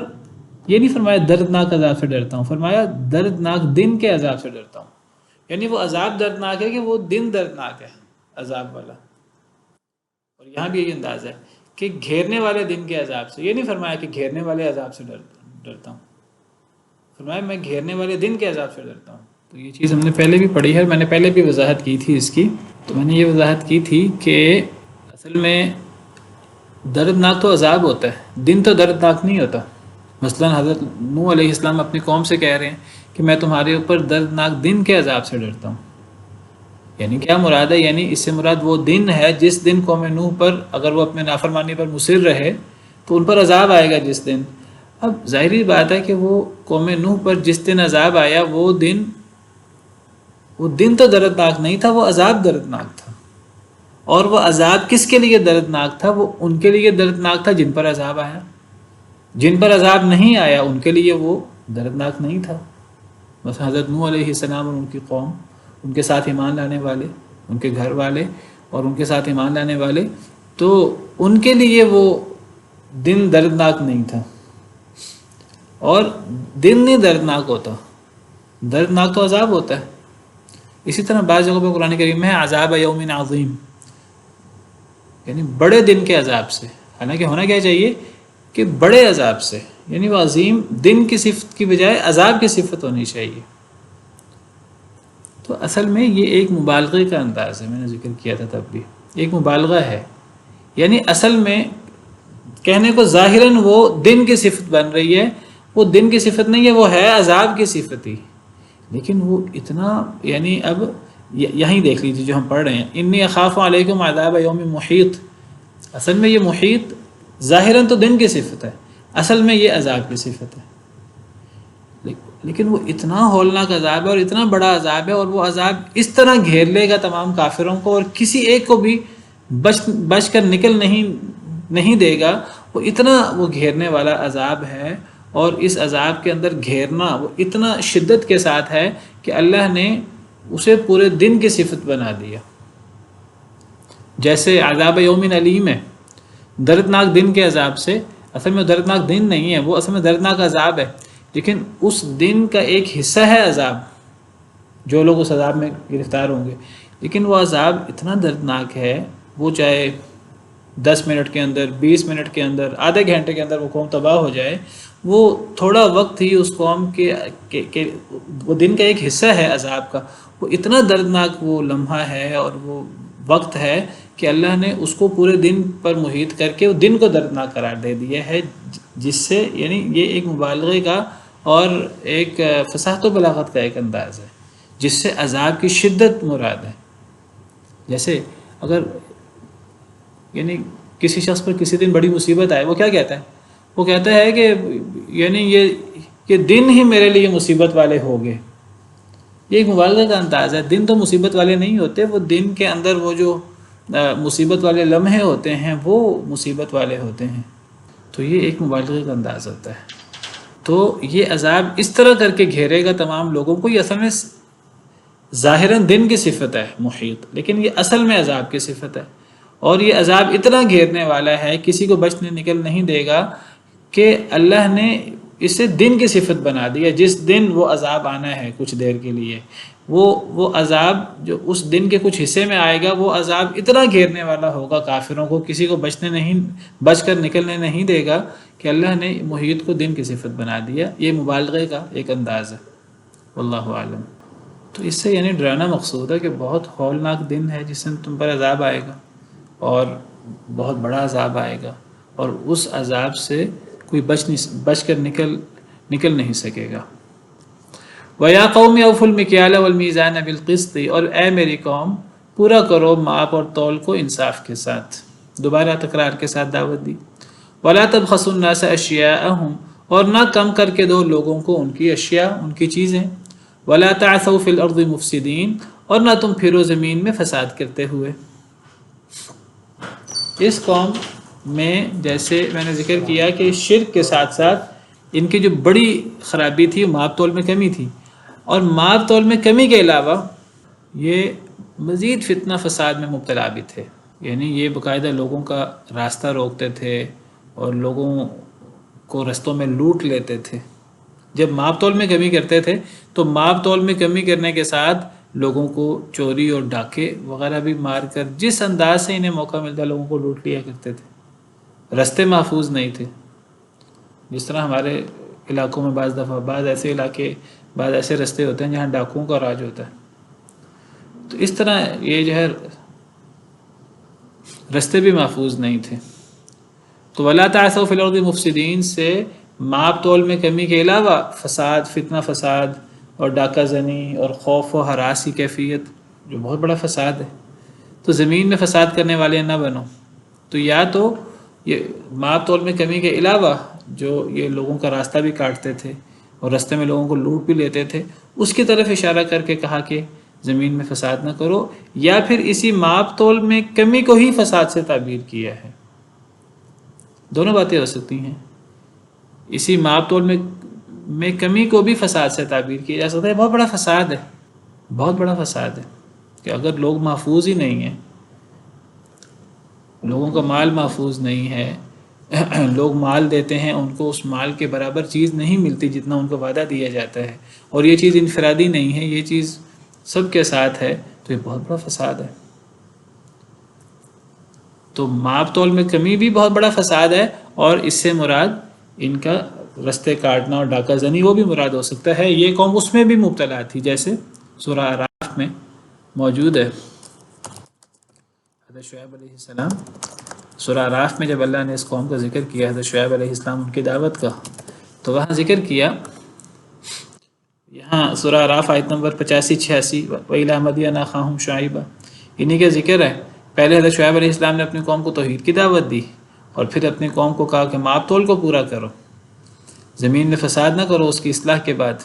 یہ نہیں فرمایا دردناک عذاب سے ڈرتا ہوں، فرمایا دردناک دن کے عذاب سے ڈرتا ہوں، یعنی وہ عذاب دردناک ہے کہ وہ دن دردناک ہے عذاب والا۔ اور یہاں بھی یہی انداز ہے کہ گھیرنے والے دن کے عذاب سے، یہ نہیں فرمایا کہ گھیرنے والے عذاب سے ڈرتا ہوں، فرمایا میں گھیرنے والے دن کے عذاب سے ڈرتا ہوں۔ تو یہ چیز ہم نے پہلے بھی پڑھی ہے، میں نے پہلے بھی وضاحت کی تھی اس کی، تو میں نے یہ وضاحت کی تھی کہ اصل میں دردناک تو عذاب ہوتا ہے، دن تو دردناک نہیں ہوتا۔ مثلا حضرت نوح علیہ السلام اپنی قوم سے کہہ رہے ہیں کہ میں تمہارے اوپر دردناک دن کے عذاب سے ڈرتا ہوں، یعنی کیا مراد ہے؟ یعنی اس سے مراد وہ دن ہے جس دن قوم نوح پر اگر وہ اپنے نافرمانی پر مصر رہے تو ان پر عذاب آئے گا جس دن۔ اب ظاہری بات ہے کہ وہ قوم نوح پر جس دن عذاب آیا وہ دن تو دردناک نہیں تھا، وہ عذاب دردناک تھا۔ اور وہ عذاب کس کے لیے دردناک تھا؟ وہ ان کے لیے دردناک تھا جن پر عذاب آیا، جن پر عذاب نہیں آیا ان کے لیے وہ دردناک نہیں تھا۔ مثلا حضرت نوح علیہ السلام اور ان کی قوم، ان کے ساتھ ایمان لانے والے، ان کے گھر والے اور ان کے ساتھ ایمان لانے والے، تو ان کے لیے وہ دن دردناک نہیں تھا۔ اور دن نہیں دردناک ہوتا، دردناک تو عذاب ہوتا ہے۔ اسی طرح بعض جگہوں پہ قرآن کریم میں ہے عذاب یوم عظیم، یعنی بڑے دن کے عذاب سے، حالانکہ ہونا کیا چاہیے کہ بڑے عذاب سے، یعنی وہ عظیم دن کی صفت کی بجائے عذاب کی صفت ہونی چاہیے۔ تو اصل میں یہ ایک مبالغے کا انداز ہے، میں نے ذکر کیا تھا تب بھی، ایک مبالغہ ہے، یعنی اصل میں کہنے کو ظاہراً وہ دن کی صفت بن رہی ہے، وہ دن کی صفت نہیں ہے، وہ ہے عذاب کی صفت ہی، لیکن وہ اتنا، یعنی اب یہیں دیکھ لیجیے جو ہم پڑھ رہے ہیں انی اخاف علیکم عذاب یوم محیط، اصل میں یہ محیط ظاہراً تو دن کی صفت ہے، اصل میں یہ عذاب کی صفت ہے، لیکن وہ اتنا ہولناک عذاب ہے اور اتنا بڑا عذاب ہے، اور وہ عذاب اس طرح گھیر لے گا تمام کافروں کو اور کسی ایک کو بھی بچ کر نکل نہیں دے گا، وہ اتنا وہ گھیرنے والا عذاب ہے، اور اس عذاب کے اندر گھیرنا وہ اتنا شدت کے ساتھ ہے کہ اللہ نے اسے پورے دن کی صفت بنا دیا۔ جیسے عذاب یوم علیم ہے، دردناک دن کے عذاب سے، اصل میں دردناک دن نہیں ہے، وہ اصل میں دردناک عذاب ہے، لیکن اس دن کا ایک حصہ ہے عذاب، جو لوگ اس عذاب میں گرفتار ہوں گے، لیکن وہ عذاب اتنا دردناک ہے، وہ چاہے 10 منٹ کے اندر، 20 منٹ کے اندر، آدھے گھنٹے کے اندر وہ قوم تباہ ہو جائے، وہ تھوڑا وقت ہی اس قوم کے وہ دن کا ایک حصہ ہے عذاب کا، وہ اتنا دردناک وہ لمحہ ہے اور وہ وقت ہے کہ اللہ نے اس کو پورے دن پر محیط کر کے وہ دن کو دردناک قرار دے دیا ہے، جس سے یعنی یہ ایک مبالغے کا اور ایک فصاحت و بلاغت کا ایک انداز ہے، جس سے عذاب کی شدت مراد ہے۔ جیسے اگر یعنی کسی شخص پر کسی دن بڑی مصیبت آئے، وہ کیا کہتا ہے؟ وہ کہتا ہے کہ یعنی یہ دن ہی میرے لیے مصیبت والے ہو گئے، یہ ایک مبالغے کا انداز ہے۔ دن تو مصیبت والے نہیں ہوتے، وہ دن کے اندر وہ جو مصیبت والے لمحے ہوتے ہیں وہ مصیبت والے ہوتے ہیں، تو یہ ایک مبالغے کا انداز ہوتا ہے۔ تو یہ عذاب اس طرح کر کے گھیرے گا تمام لوگوں کو، یہ اصل میں ظاہراً دن کی صفت ہے محیط، لیکن یہ اصل میں عذاب کی صفت ہے، اور یہ عذاب اتنا گھیرنے والا ہے کسی کو بچنے نکل نہیں دے گا کہ اللہ نے اسے دن کی صفت بنا دی ہے۔ جس دن وہ عذاب آنا ہے کچھ دیر کے لیے، وہ عذاب جو اس دن کے کچھ حصے میں آئے گا، وہ عذاب اتنا گھیرنے والا ہوگا کافروں کو، کسی کو بچ کر نکلنے نہیں دے گا، کہ اللہ نے محیط کو دن کی صفت بنا دیا۔ یہ مبالغے کا ایک انداز ہے، واللہ عالم۔ تو اس سے یعنی ڈرانا مقصود ہے کہ بہت ہولناک دن ہے جس میں تم پر عذاب آئے گا، اور بہت بڑا عذاب آئے گا، اور اس عذاب سے کوئی بچ کر نکل نہیں سکے گا۔ وَيَا قَوْمِ أَوْفُوا الْمِكْيَالَ وَالْمِيزَانَ بِالْقِسْطِ، اور اے میری قوم پورا کرو ماپ اور تول کو انصاف کے ساتھ۔ دوبارہ تکرار کے ساتھ دعوت دی۔ وَلَا تَبْخَسُوا النَّاسَ أَشْيَاءَهُمْ، اور نہ کم کر کے دو لوگوں کو ان کی اشیاء، ان کی چیزیں، ولا تعثوا فی الارض مفسدین، اور نہ تم پھرو زمین میں فساد کرتے ہوئے۔ اس قوم میں جیسے میں نے ذکر کیا کہ شرک کے ساتھ ساتھ ان کی جو بڑی خرابی تھی ماب تول میں کمی تھی، اور ماب تول میں کمی کے علاوہ یہ مزید فتنہ فساد میں مبتلا بھی تھے، یعنی یہ باقاعدہ لوگوں کا راستہ روکتے تھے اور لوگوں کو رستوں میں لوٹ لیتے تھے۔ جب ماب تول میں کمی کرتے تھے تو ماب تول میں کمی کرنے کے ساتھ لوگوں کو چوری اور ڈاکے وغیرہ بھی مار کر جس انداز سے انہیں موقع ملتا لوگوں کو لوٹ لیا کرتے تھے۔ رستے محفوظ نہیں تھے، جس طرح ہمارے علاقوں میں بعض دفعہ بعض ایسے علاقے، بعض ایسے رستے ہوتے ہیں جہاں ڈاکوؤں کا راج ہوتا ہے، تو اس طرح یہ جو ہے رستے بھی محفوظ نہیں تھے۔ تو ولا تعثوا فی الارض مفسدین سے ماب تول میں کمی کے علاوہ فساد، فتنہ فساد اور ڈاکہ زنی اور خوف و ہراس کی کیفیت جو بہت بڑا فساد ہے، تو زمین میں فساد کرنے والے نہ بنو۔ تو یا تو یہ ماب تول میں کمی کے علاوہ جو یہ لوگوں کا راستہ بھی کاٹتے تھے اور راستے میں لوگوں کو لوٹ بھی لیتے تھے، اس کی طرف اشارہ کر کے کہا کہ زمین میں فساد نہ کرو، یا پھر اسی ماب تول میں کمی کو ہی فساد سے تعبیر کیا ہے۔ دونوں باتیں ہو سکتی ہیں، اسی ماب تول میں کمی کو بھی فساد سے تعبیر کیا جا سکتا ہے۔ بہت بڑا فساد ہے، بہت بڑا فساد ہے کہ اگر لوگ محفوظ ہی نہیں ہیں، لوگوں کا مال محفوظ نہیں ہے، لوگ مال دیتے ہیں ان کو اس مال کے برابر چیز نہیں ملتی جتنا ان کو وعدہ دیا جاتا ہے، اور یہ چیز انفرادی نہیں ہے، یہ چیز سب کے ساتھ ہے، تو یہ بہت بڑا فساد ہے۔ تو ماب تول میں کمی بھی بہت بڑا فساد ہے، اور اس سے مراد ان کا رستے کاٹنا اور ڈاکہ زنی وہ بھی مراد ہو سکتا ہے۔ یہ قوم اس میں بھی مبتلا تھی، جیسے سورہ اعراف میں موجود ہے۔ حضرت شعیب علیہ السلام، سورہ اعراف میں جب اللہ نے اس قوم کا ذکر کیا، حضرت شعیب علیہ السلام ان کی دعوت کا، تو وہاں ذکر کیا، یہاں سورہ اعراف آیت نمبر 85-86 وَإِلَىٰ مَدْيَنَ أَخَاهُمْ شُعَيْبًا، انہی کا ذکر ہے۔ پہلے حضرت شعیب علیہ السلام نے اپنی قوم کو توحید کی دعوت دی، اور پھر اپنی قوم کو کہا کہ ماب تول کو پورا کرو، زمین میں فساد نہ کرو اس کی اصلاح کے بعد،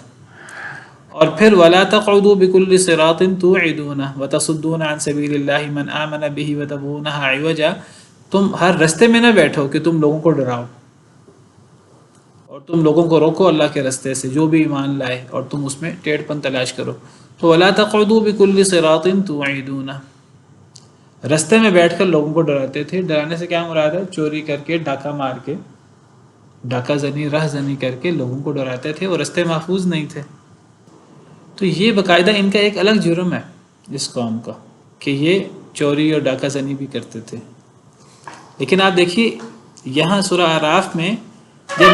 اور پھر وَلَا تَقْعُدُوا بِكُلِّ صِرَاطٍ تُوعِدُونَ وَتَصُدُّونَ عَنْ سَبِيلِ اللَّهِ مَنْ آمَنَ بِهِ وَتَبْغُونَهَا عِوَجًا، تم ہر رستے میں نہ بیٹھو کہ تم لوگوں کو ڈراؤ، اور تم لوگوں کو روکو اللہ کے رستے سے جو بھی ایمان لائے، اور تم اس میں ٹیڑھ پن تلاش کرو۔ تو وَلَا تَقْعُدُوا بِكُلِّ صِرَاطٍ تُوعِدُونَ، رستے میں بیٹھ کر لوگوں کو ڈراتے تھے۔ ڈرانے سے کیا مراد ہے؟ چوری کر کے، ڈاکہ مار کے، ڈاکہ زنی، راہ زنی کر کے لوگوں کو ڈراتے تھے، اور رستے محفوظ نہیں تھے۔ تو یہ باقاعدہ ان کا ایک الگ جرم ہے اس قوم کا، کہ یہ چوری اور ڈاکہ زنی بھی کرتے تھے۔ لیکن آپ دیکھیے یہاں سورہ اعراف میں جب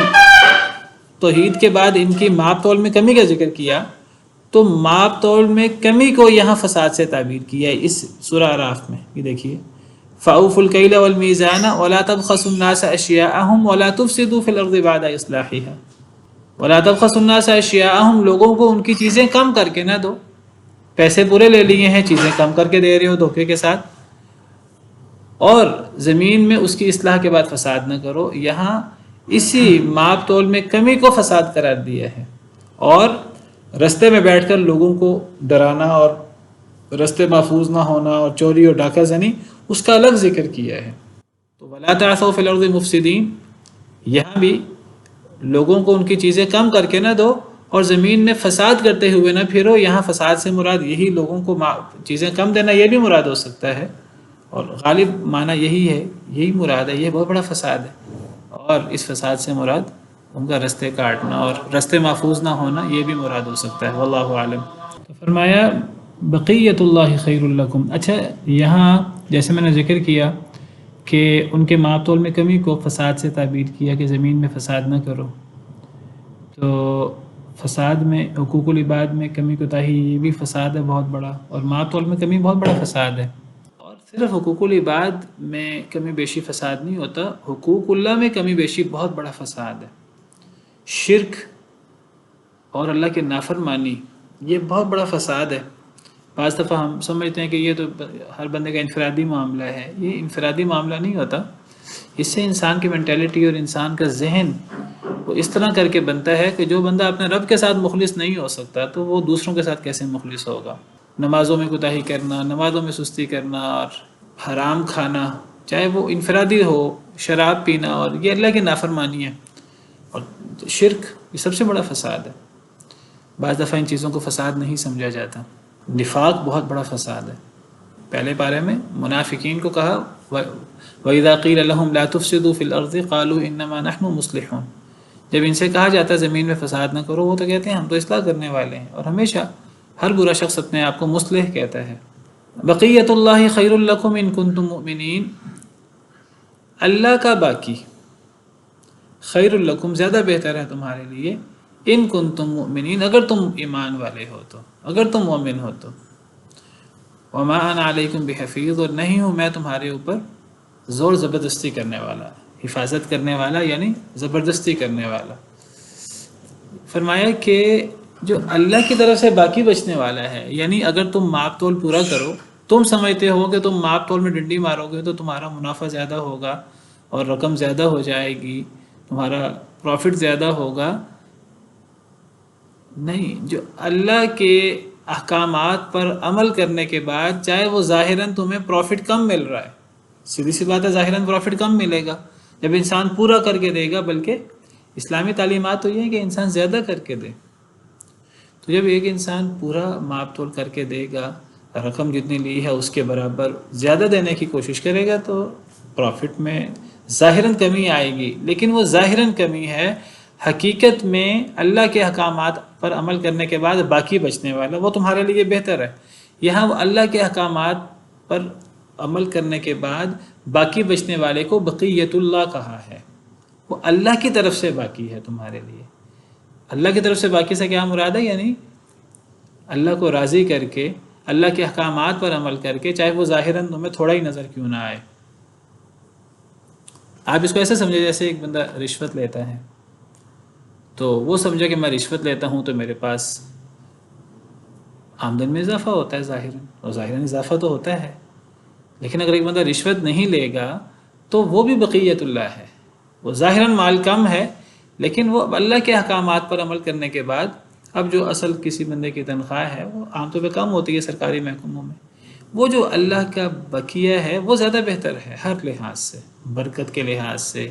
توحید کے بعد ان کی ماب تول میں کمی کا ذکر کیا، تو ماب تول میں کمی کو یہاں فساد سے تعبیر کیا ہے اس سورہ اعراف میں۔ یہ دیکھیے فَأَوْفُوا الْكَيْلَ وَالْمِيزَانَ وَلَا تَبْخَسُوا النَّاسَ أَشْيَاءَهُمْ وَلَا تُفْسِدُوا فِي الْأَرْضِ بَعْدَ إِصْلَاحِهَا وَلَا تَبْخَسُوا النَّاسَ أَشْيَاءَهُمْ، لوگوں کو ان کی چیزیں کم کر کے نہ دو، پیسے پورے لے لیے ہیں، چیزیں کم کر کے دے رہے ہو دھوکے کے ساتھ، اور زمین میں اس کی اصلاح کے بعد فساد نہ کرو۔ یہاں اسی ماب تول میں کمی کو فساد قرار دیا ہے، اور رستے میں بیٹھ کر لوگوں کو ڈرانا اور رستے محفوظ نہ ہونا اور چوری اور ڈاکہ زنی اس کا الگ ذکر کیا ہے۔ تو وَلَا تَعْثَوْا فِي الْأَرْضِ مُفْسِدِينَ، یہاں بھی لوگوں کو ان کی چیزیں کم کر کے نہ دو اور زمین میں فساد کرتے ہوئے نہ پھرو۔ یہاں فساد سے مراد یہی لوگوں کو چیزیں کم دینا، یہ بھی مراد ہو سکتا ہے، اور غالب معنی یہی ہے، یہی مراد ہے۔ یہ بہت بڑا فساد ہے، اور اس فساد سے مراد ان کا رستے کاٹنا اور رستے محفوظ نہ ہونا، یہ بھی مراد ہو سکتا ہے۔ واللہ عالم۔ تو فرمایا بقیت اللہ خیر لکم۔ اچھا، یہاں جیسے میں نے ذکر کیا کہ ان کے ماب تول میں کمی کو فساد سے تعبیر کیا کہ زمین میں فساد نہ کرو، تو فساد میں حقوق العباد میں کمی کوتاہی یہ بھی فساد ہے بہت بڑا، اور ماب تول میں کمی بہت بڑا فساد ہے۔ اور صرف حقوق العباد میں کمی بیشی فساد نہیں ہوتا، حقوق اللہ میں کمی بیشی بہت بڑا فساد ہے۔ شرک اور اللہ کی نافرمانی یہ بہت بڑا فساد ہے۔ بعض دفعہ ہم سمجھتے ہیں کہ یہ تو ہر بندے کا انفرادی معاملہ ہے، یہ انفرادی معاملہ نہیں ہوتا۔ اس سے انسان کی مینٹیلٹی اور انسان کا ذہن وہ اس طرح کر کے بنتا ہے کہ جو بندہ اپنے رب کے ساتھ مخلص نہیں ہو سکتا تو وہ دوسروں کے ساتھ کیسے مخلص ہوگا. نمازوں میں کوتاہی کرنا، نمازوں میں سستی کرنا اور حرام کھانا، چاہے وہ انفرادی ہو، شراب پینا، اور یہ اللہ کی نافرمانی ہے. اور شرک یہ سب سے بڑا فساد ہے. بعض دفعہ ان چیزوں کو فساد نہیں سمجھا جاتا. نفاق بہت بڑا فساد ہے. پہلے پارے میں منافقین کو کہا وَإِذَا قِيلَ لَهُمْ لَا تُفْسِدُوا فِي الْأَرْضِ قَالُوا إِنَّمَا نَحْنُ مُصْلِحُونَ. جب ان سے کہا جاتا ہے زمین میں فساد نہ کرو، وہ تو کہتے ہیں ہم تو اصلاح کرنے والے ہیں. اور ہمیشہ ہر برا شخص اپنے آپ کو مصلح کہتا ہے. بقیت اللہ خیر لکم ان کنتم مؤمنین. اللہ کا باقی خیر لکم زیادہ بہتر ہے تمہارے لیے، ان کنتم مؤمنین اگر تم ایمان والے ہو تو، اگر تم مومن ہو تو. وما انا علیکم بحفیظ، اور نہیں ہوں میں تمہارے اوپر زور زبردستی کرنے والا. حفاظت کرنے والا یعنی زبردستی کرنے والا. فرمایا کہ جو اللہ کی طرف سے باقی بچنے والا ہے، یعنی اگر تم ماپ تول پورا کرو، تم سمجھتے ہو کہ تم ماپ تول میں ڈنڈی مارو گے تو تمہارا منافع زیادہ ہوگا اور رقم زیادہ ہو جائے گی، تمہارا پروفٹ زیادہ ہوگا. نہیں، جو اللہ کے احکامات پر عمل کرنے کے بعد چاہے وہ ظاہراً تمہیں پروفٹ کم مل رہا ہے، سیدھی سی بات ہے ظاہراً پروفٹ کم ملے گا جب انسان پورا کر کے دے گا، بلکہ اسلامی تعلیمات تو یہ ہے کہ انسان زیادہ کر کے دے. تو جب ایک انسان پورا ماپ تول کر کے دے گا، رقم جتنی لی ہے اس کے برابر زیادہ دینے کی کوشش کرے گا تو پروفٹ میں ظاہراً کمی آئے گی. لیکن وہ ظاہراً کمی ہے، حقیقت میں اللہ کے احکامات پر عمل کرنے کے بعد باقی بچنے والا وہ تمہارے لیے بہتر ہے. یہاں وہ اللہ کے احکامات پر عمل کرنے کے بعد باقی بچنے والے کو بقیت اللہ کہا ہے. وہ اللہ کی طرف سے باقی ہے تمہارے لیے. اللہ کی طرف سے باقی سے کیا مراد ہے؟ یعنی اللہ کو راضی کر کے، اللہ کے احکامات پر عمل کر کے، چاہے وہ ظاہراً تمہیں تھوڑا ہی نظر کیوں نہ آئے. آپ اس کو ایسے سمجھے جیسے ایک بندہ رشوت لیتا ہے تو وہ سمجھا کہ میں رشوت لیتا ہوں تو میرے پاس آمدن میں اضافہ ہوتا ہے ظاہراً، اور ظاہراً اضافہ تو ہوتا ہے. لیکن اگر ایک بندہ رشوت نہیں لے گا تو وہ بھی بقیت اللہ ہے. وہ ظاہراً مال کم ہے لیکن وہ اللہ کے احکامات پر عمل کرنے کے بعد، اب جو اصل کسی بندے کی تنخواہ ہے وہ عام طور پہ کم ہوتی ہے سرکاری محکموں میں، وہ جو اللہ کا بقیہ ہے وہ زیادہ بہتر ہے ہر لحاظ سے. برکت کے لحاظ سے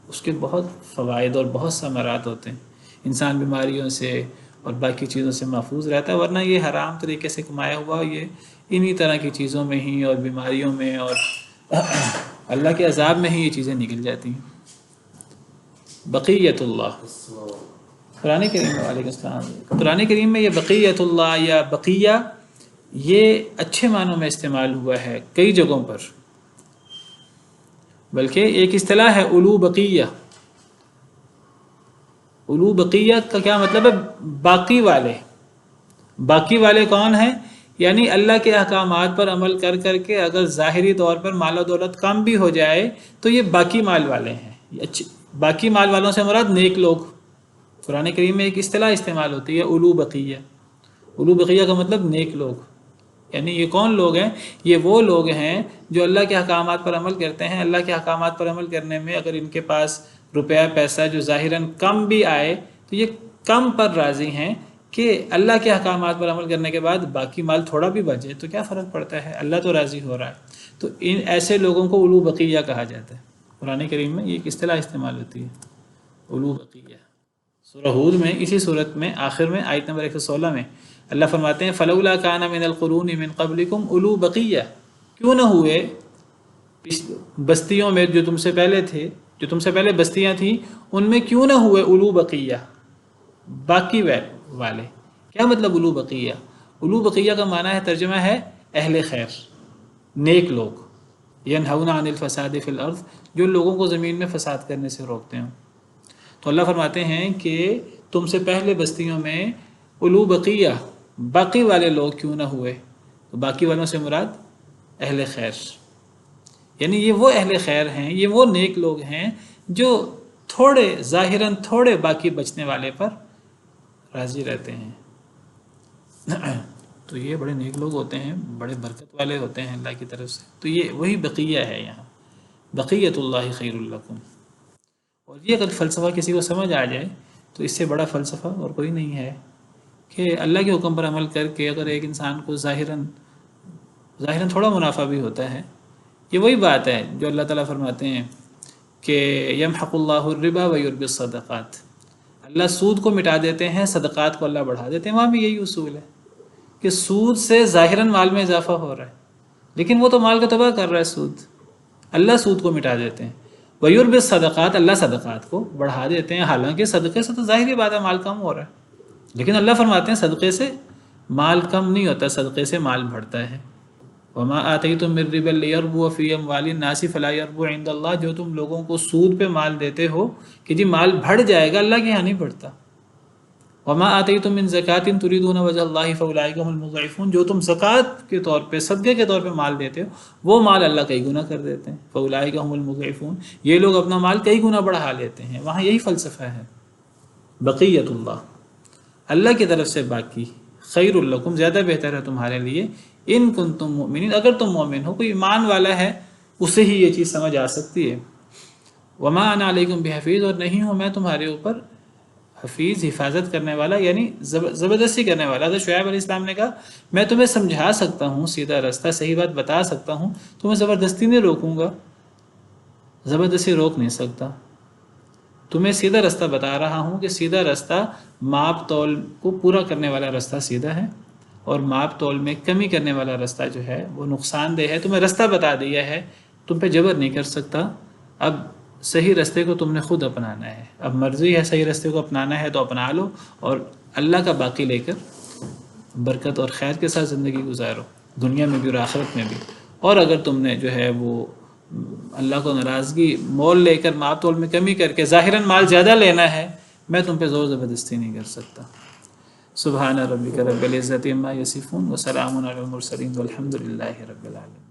اس کے بہت فوائد اور بہت ثمرات ہوتے ہیں. انسان بیماریوں سے اور باقی چیزوں سے محفوظ رہتا ہے، ورنہ یہ حرام طریقے سے کمایا ہوا یہ انہی طرح کی چیزوں میں ہی اور بیماریوں میں اور اللہ کے عذاب میں ہی یہ چیزیں نکل جاتی ہیں. بقیت اللہ قرآن کریم میں، وعلیکم السلام، قرآن کریم میں یہ بقیت اللہ یا بقیہ یہ اچھے معنوں میں استعمال ہوا ہے کئی جگہوں پر. بلکہ ایک اصطلاح ہے اولو بقیہ. اولو بقیہ کا کیا مطلب ہے؟ باقی والے. باقی والے کون ہیں؟ یعنی اللہ کے احکامات پر عمل کر کر کے اگر ظاہری طور پر مال و دولت کم بھی ہو جائے تو یہ باقی مال والے ہیں. باقی مال والوں سے مراد نیک لوگ. قرآن کریم میں ایک اصطلاح استعمال ہوتی ہے اولو بقیہ. اولو بقیہ کا مطلب نیک لوگ. یعنی یہ کون لوگ ہیں؟ یہ وہ لوگ ہیں جو اللہ کے احکامات پر عمل کرتے ہیں. اللہ کے احکامات پر عمل کرنے میں اگر ان کے پاس روپیہ پیسہ جو ظاہراً کم بھی آئے تو یہ کم پر راضی ہیں کہ اللہ کے احکامات پر عمل کرنے کے بعد باقی مال تھوڑا بھی بچے تو کیا فرق پڑتا ہے، اللہ تو راضی ہو رہا ہے. تو ان ایسے لوگوں کو اولو بقیہ کہا جاتا ہے. قرآن کریم میں یہ ایک اصطلاح استعمال ہوتی ہے اولو بقیہ. سورہ ہود میں اسی صورت میں آخر میں آیت نمبر 116 میں اللہ فرماتے ہیں فلولا کان من القرون من قبلکم اولو بقیہ، کیوں نہ ہوئے بستیوں میں جو تم سے پہلے تھے، جو تم سے پہلے بستیاں تھیں ان میں کیوں نہ ہوئے اولو بقیہ، باقی والے. کیا مطلب اولو بقیہ؟ اولو بقیہ کا معنی ہے، ترجمہ ہے اہل خیر، نیک لوگ. ینہون عن الفساد فی الارض، جو لوگوں کو زمین میں فساد کرنے سے روکتے ہیں. تو اللہ فرماتے ہیں کہ تم سے پہلے بستیوں میں اولو بقیہ، باقی والے لوگ کیوں نہ ہوئے. تو باقی والوں سے مراد اہل خیر، یعنی یہ وہ اہل خیر ہیں، یہ وہ نیک لوگ ہیں جو تھوڑے ظاہراً تھوڑے باقی بچنے والے پر راضی رہتے ہیں. تو یہ بڑے نیک لوگ ہوتے ہیں، بڑے برکت والے ہوتے ہیں اللہ کی طرف سے. تو یہ وہی بقیہ ہے. یہاں بقیت اللہ خیر لکم. اور یہ اگر فلسفہ کسی کو سمجھ آ جائے تو اس سے بڑا فلسفہ اور کوئی نہیں ہے کہ اللہ کے حکم پر عمل کر کے اگر ایک انسان کو ظاہراً تھوڑا منافع بھی ہوتا ہے. یہ وہی بات ہے جو اللہ تعالیٰ فرماتے ہیں کہ یمحق اللہ الربا ویربی الصدقات. اللہ سود کو مٹا دیتے ہیں، صدقات کو اللہ بڑھا دیتے ہیں. وہاں بھی یہی اصول ہے کہ سود سے ظاہراً مال میں اضافہ ہو رہا ہے لیکن وہ تو مال کو تباہ کر رہا ہے سود. اللہ سود کو مٹا دیتے ہیں. ویربی الصدقات، اللہ صدقات کو بڑھا دیتے ہیں. حالانکہ صدقے سے تو ظاہری بات ہے مال کم ہو رہا ہے، لیکن اللہ فرماتے ہیں صدقے سے مال کم نہیں ہوتا، صدقے سے مال بڑھتا ہے. وما آتیتم من ربا لیربو فی اموال الناس فلا یربو عند اللہ. جو تم لوگوں کو سود پہ مال دیتے ہو کہ جی مال بڑھ جائے گا، اللہ کے یہاں نہیں بڑھتا. وما آتیتم من زکاۃ تریدون وجہ اللہ فاولئک هم المضعفون. جو تم زکوٰۃ کے طور پہ، صدقے کے طور پہ مال دیتے ہو وہ مال اللہ کئی گنا کر دیتے ہیں. فاولئک هم المضعفون. یہ لوگ اپنا مال کئی گنا بڑھا لیتے ہیں. وہاں یہی فلسفہ ہے. بقیت اللہ، اللہ کی طرف سے باقی، خیر لکم، زیادہ بہتر ہے تمہارے لیے، ان کنتم مؤمنین، اگر تم مومن ہو. کوئی ایمان والا ہے اسے ہی یہ چیز سمجھ آ سکتی ہے. وما انا علیکم بحفیظ، اور نہیں ہوں میں تمہارے اوپر حفیظ، حفاظت کرنے والا، یعنی زبردستی کرنے والا. حضرت شعیب علیہ السلام نے کہا میں تمہیں سمجھا سکتا ہوں سیدھا راستہ، صحیح بات بتا سکتا ہوں، تمہیں زبردستی نہیں روکوں گا، زبردستی روک نہیں سکتا. تمہیں سیدھا راستہ بتا رہا ہوں کہ سیدھا راستہ ماپ تول کو پورا کرنے والا راستہ سیدھا ہے، اور ماپ تول میں کمی کرنے والا راستہ جو ہے وہ نقصان دہ ہے. تمہیں راستہ بتا دیا ہے، تم پہ جبر نہیں کر سکتا. اب صحیح راستے کو تم نے خود اپنانا ہے. اب مرضی ہے صحیح راستے کو اپنانا ہے تو اپنا لو، اور اللہ کا باقی لے کر برکت اور خیر کے ساتھ زندگی گزارو، دنیا میں بھی اور آخرت میں بھی. اور اگر تم نے جو ہے وہ اللہ کو ناراضگی مول لے کر ماپ تول میں کمی کر کے ظاہراً مال زیادہ لینا ہے، میں تم پہ زور زبردستی نہیں کر سکتا. سبحان ربک رب العزت عما یصفون وسلام علی المرسلین والحمد للہ رب العالمین.